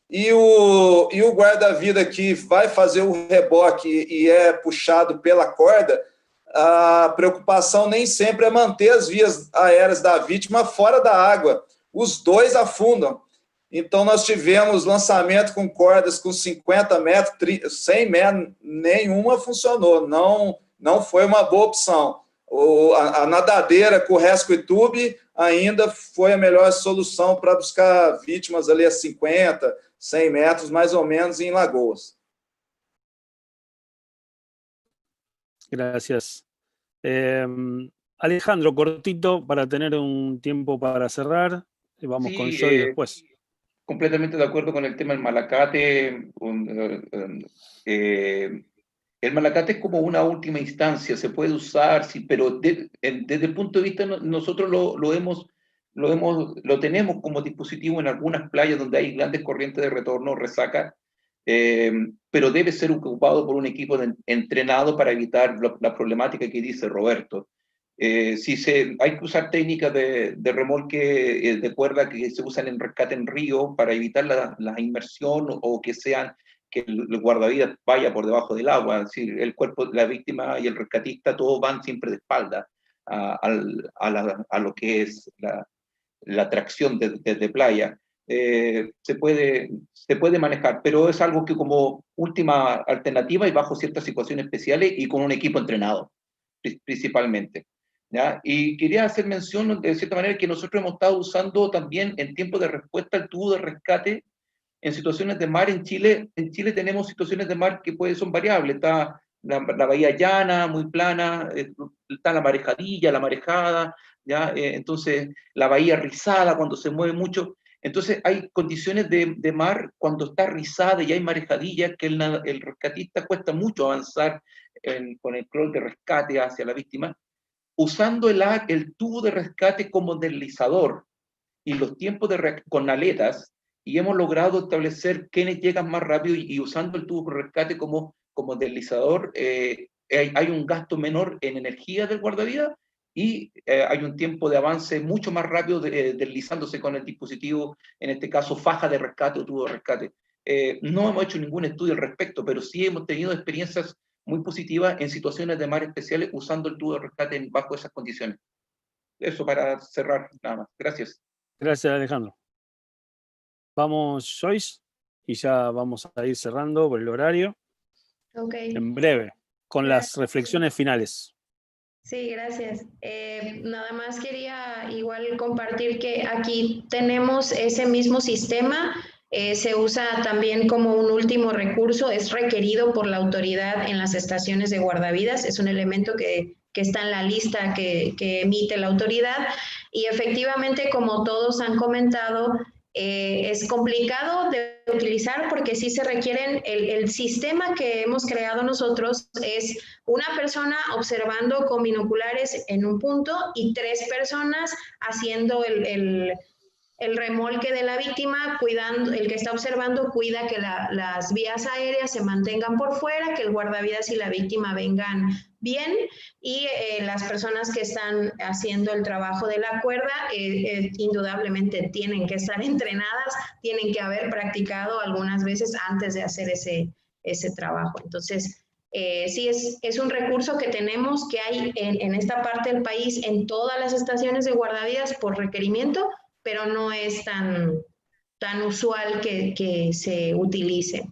e o guarda-vida que vai fazer o reboque e é puxado pela corda, a preocupação nem sempre é manter as vias aéreas da vítima fora da água. Os 2 afundam. Então, nós tivemos lançamento com cordas com 50 metros, 100 metros, nenhuma funcionou. Não foi uma boa opção. A nadadeira com o rescue tube ainda foi a melhor solução para buscar vítimas ali a 50, 100 metros, mais ou menos, em Lagoas. Gracias. Alejandro, cortito para tener un tiempo para cerrar. Vamos con Joy después. Completamente de acuerdo con el tema del malacate. El malacate es como una última instancia, se puede usar, sí, pero desde el punto de vista nosotros lo tenemos como dispositivo en algunas playas donde hay grandes corrientes de retorno, resaca, pero debe ser ocupado por un equipo entrenado para evitar la problemática que dice Roberto. Hay que usar técnicas de remolque de cuerda que se usan en rescate en río para evitar la inmersión o que el guardavidas vaya por debajo del agua. Es decir, el cuerpo de la víctima y el rescatista todos van siempre de espalda a lo que es la atracción de playa. Se puede manejar, pero es algo que como última alternativa y bajo ciertas situaciones especiales y con un equipo entrenado, principalmente. ¿Ya? Y quería hacer mención de cierta manera que nosotros hemos estado usando también en tiempo de respuesta el tubo de rescate en situaciones de mar en Chile. En Chile tenemos situaciones de mar que son variables. Está la bahía llana, muy plana, está la marejadilla, la marejada, ¿ya? Entonces la bahía rizada cuando se mueve mucho. Entonces hay condiciones de mar cuando está rizada y hay marejadilla que el rescatista cuesta mucho avanzar con el crawl de rescate hacia la víctima, usando el tubo de rescate como deslizador y los tiempos con aletas, y hemos logrado establecer quiénes llegan más rápido y usando el tubo de rescate como deslizador, hay un gasto menor en energía del guardavidas y hay un tiempo de avance mucho más rápido deslizándose con el dispositivo, en este caso faja de rescate o tubo de rescate. No hemos hecho ningún estudio al respecto, pero sí hemos tenido experiencias muy positivas en situaciones de mar especiales usando el tubo de rescate bajo esas condiciones. Eso para cerrar, nada más. Gracias. Gracias, Alejandro. Vamos, Joyce, y ya vamos a ir cerrando por el horario. Ok. En breve, con las reflexiones finales. Sí, gracias. Nada más quería igual compartir que aquí tenemos ese mismo sistema, se usa también como un último recurso, es requerido por la autoridad en las estaciones de guardavidas, es un elemento que está en la lista que emite la autoridad y efectivamente, como todos han comentado, es complicado de utilizar porque sí se requieren, el sistema que hemos creado nosotros es una persona observando con binoculares en un punto y 3 personas haciendo el remolque de la víctima, cuidando, el que está observando cuida que las vías aéreas se mantengan por fuera, que el guardavidas y la víctima vengan bien y las personas que están haciendo el trabajo de la cuerda indudablemente tienen que estar entrenadas, tienen que haber practicado algunas veces antes de hacer ese trabajo. Entonces, sí, es un recurso que tenemos, que hay en esta parte del país, en todas las estaciones de guardavidas por requerimiento, pero no es tan usual que se utilice.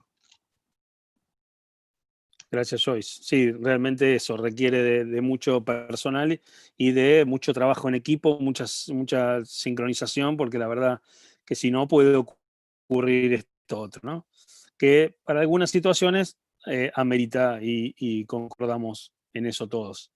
Gracias, Joyce. Sí, realmente eso requiere de mucho personal y de mucho trabajo en equipo, mucha sincronización, porque la verdad que si no puede ocurrir esto otro, ¿no? Que para algunas situaciones amerita y concordamos en eso todos.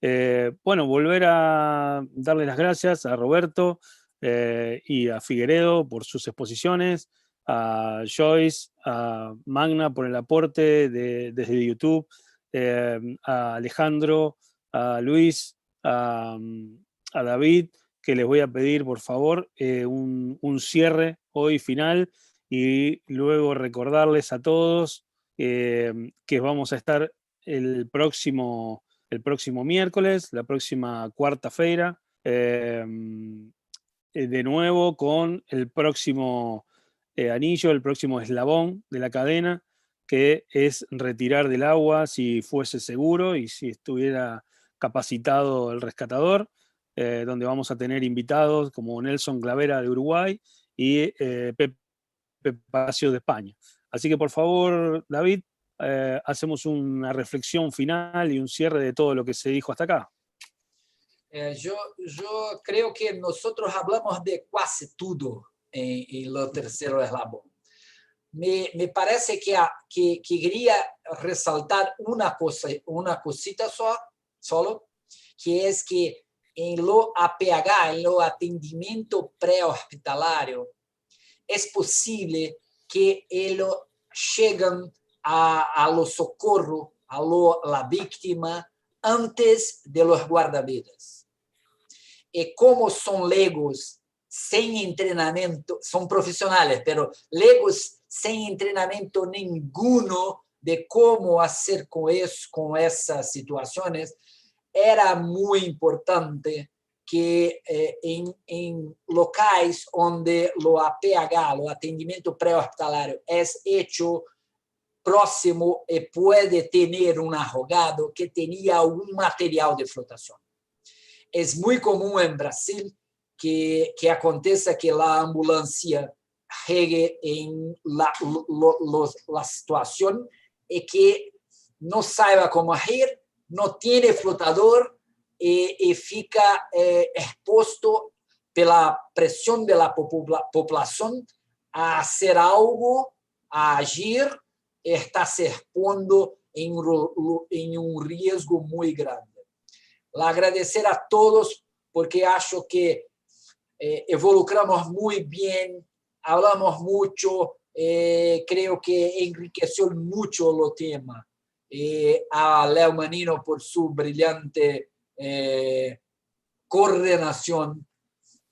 Bueno, volver a darle las gracias a Roberto y a Figueredo por sus exposiciones, a Joyce, a Magna por el aporte desde YouTube, a Alejandro, a Luis, a David, que les voy a pedir por favor un cierre hoy final y luego recordarles a todos que vamos a estar el próximo miércoles, la próxima cuarta-feira, de nuevo con el próximo anillo, el próximo eslabón de la cadena, que es retirar del agua si fuese seguro y si estuviera capacitado el rescatador, donde vamos a tener invitados como Nelson Clavera de Uruguay y Pepe Palacio de España. Así que por favor, David, hacemos una reflexión final y un cierre de todo lo que se dijo hasta acá. Yo creo que nosotros hablamos de casi todo en lo tercero eslabón. Me parece que quería resaltar una cosita solo, que es que en lo APH, en lo atendimiento prehospitalario, es posible que ellos lleguen a los socorros, a la víctima, antes de los guardavidas. Y como son legos sin entrenamiento, son profesionales, pero legos sin entrenamiento ninguno de cómo hacer con esas situaciones, era muy importante que en locales donde lo APH, lo atendimiento prehospitalario, es hecho próximo y puede tener un ahogado que tenía un material de flotación. Es muy común en Brasil que aconteça que la ambulancia llegue en la situación y que no saiba cómo ir, no tiene flotador y fica expuesto por la presión de la población a hacer algo, a agir, está se expondo en un riesgo muy grande. Agradecer a todos porque acho que evolucramos muy bien, hablamos mucho, creo que enriqueció mucho el tema. A Leo Manino por su brillante coordinación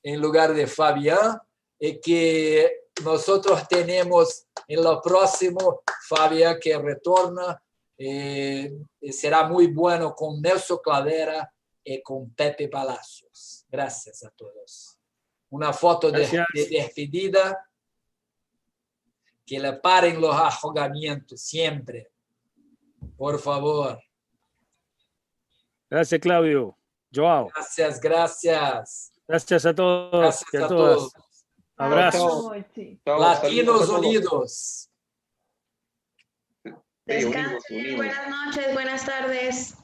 en lugar de Fabián, que nosotros tenemos en lo próximo Fabián que retorna. Será muy bueno con Nelson Clavera y con Pepe Palacios. Gracias a todos. Una foto de despedida. Que le paren los ahogamientos siempre. Por favor. Gracias, Claudio. Joao. Gracias, gracias. Gracias a todos Gracias y a a todas. todos. Abrazo. Chao, Latinos saludos a todos. Unidos. Descansen, buenas noches, buenas tardes.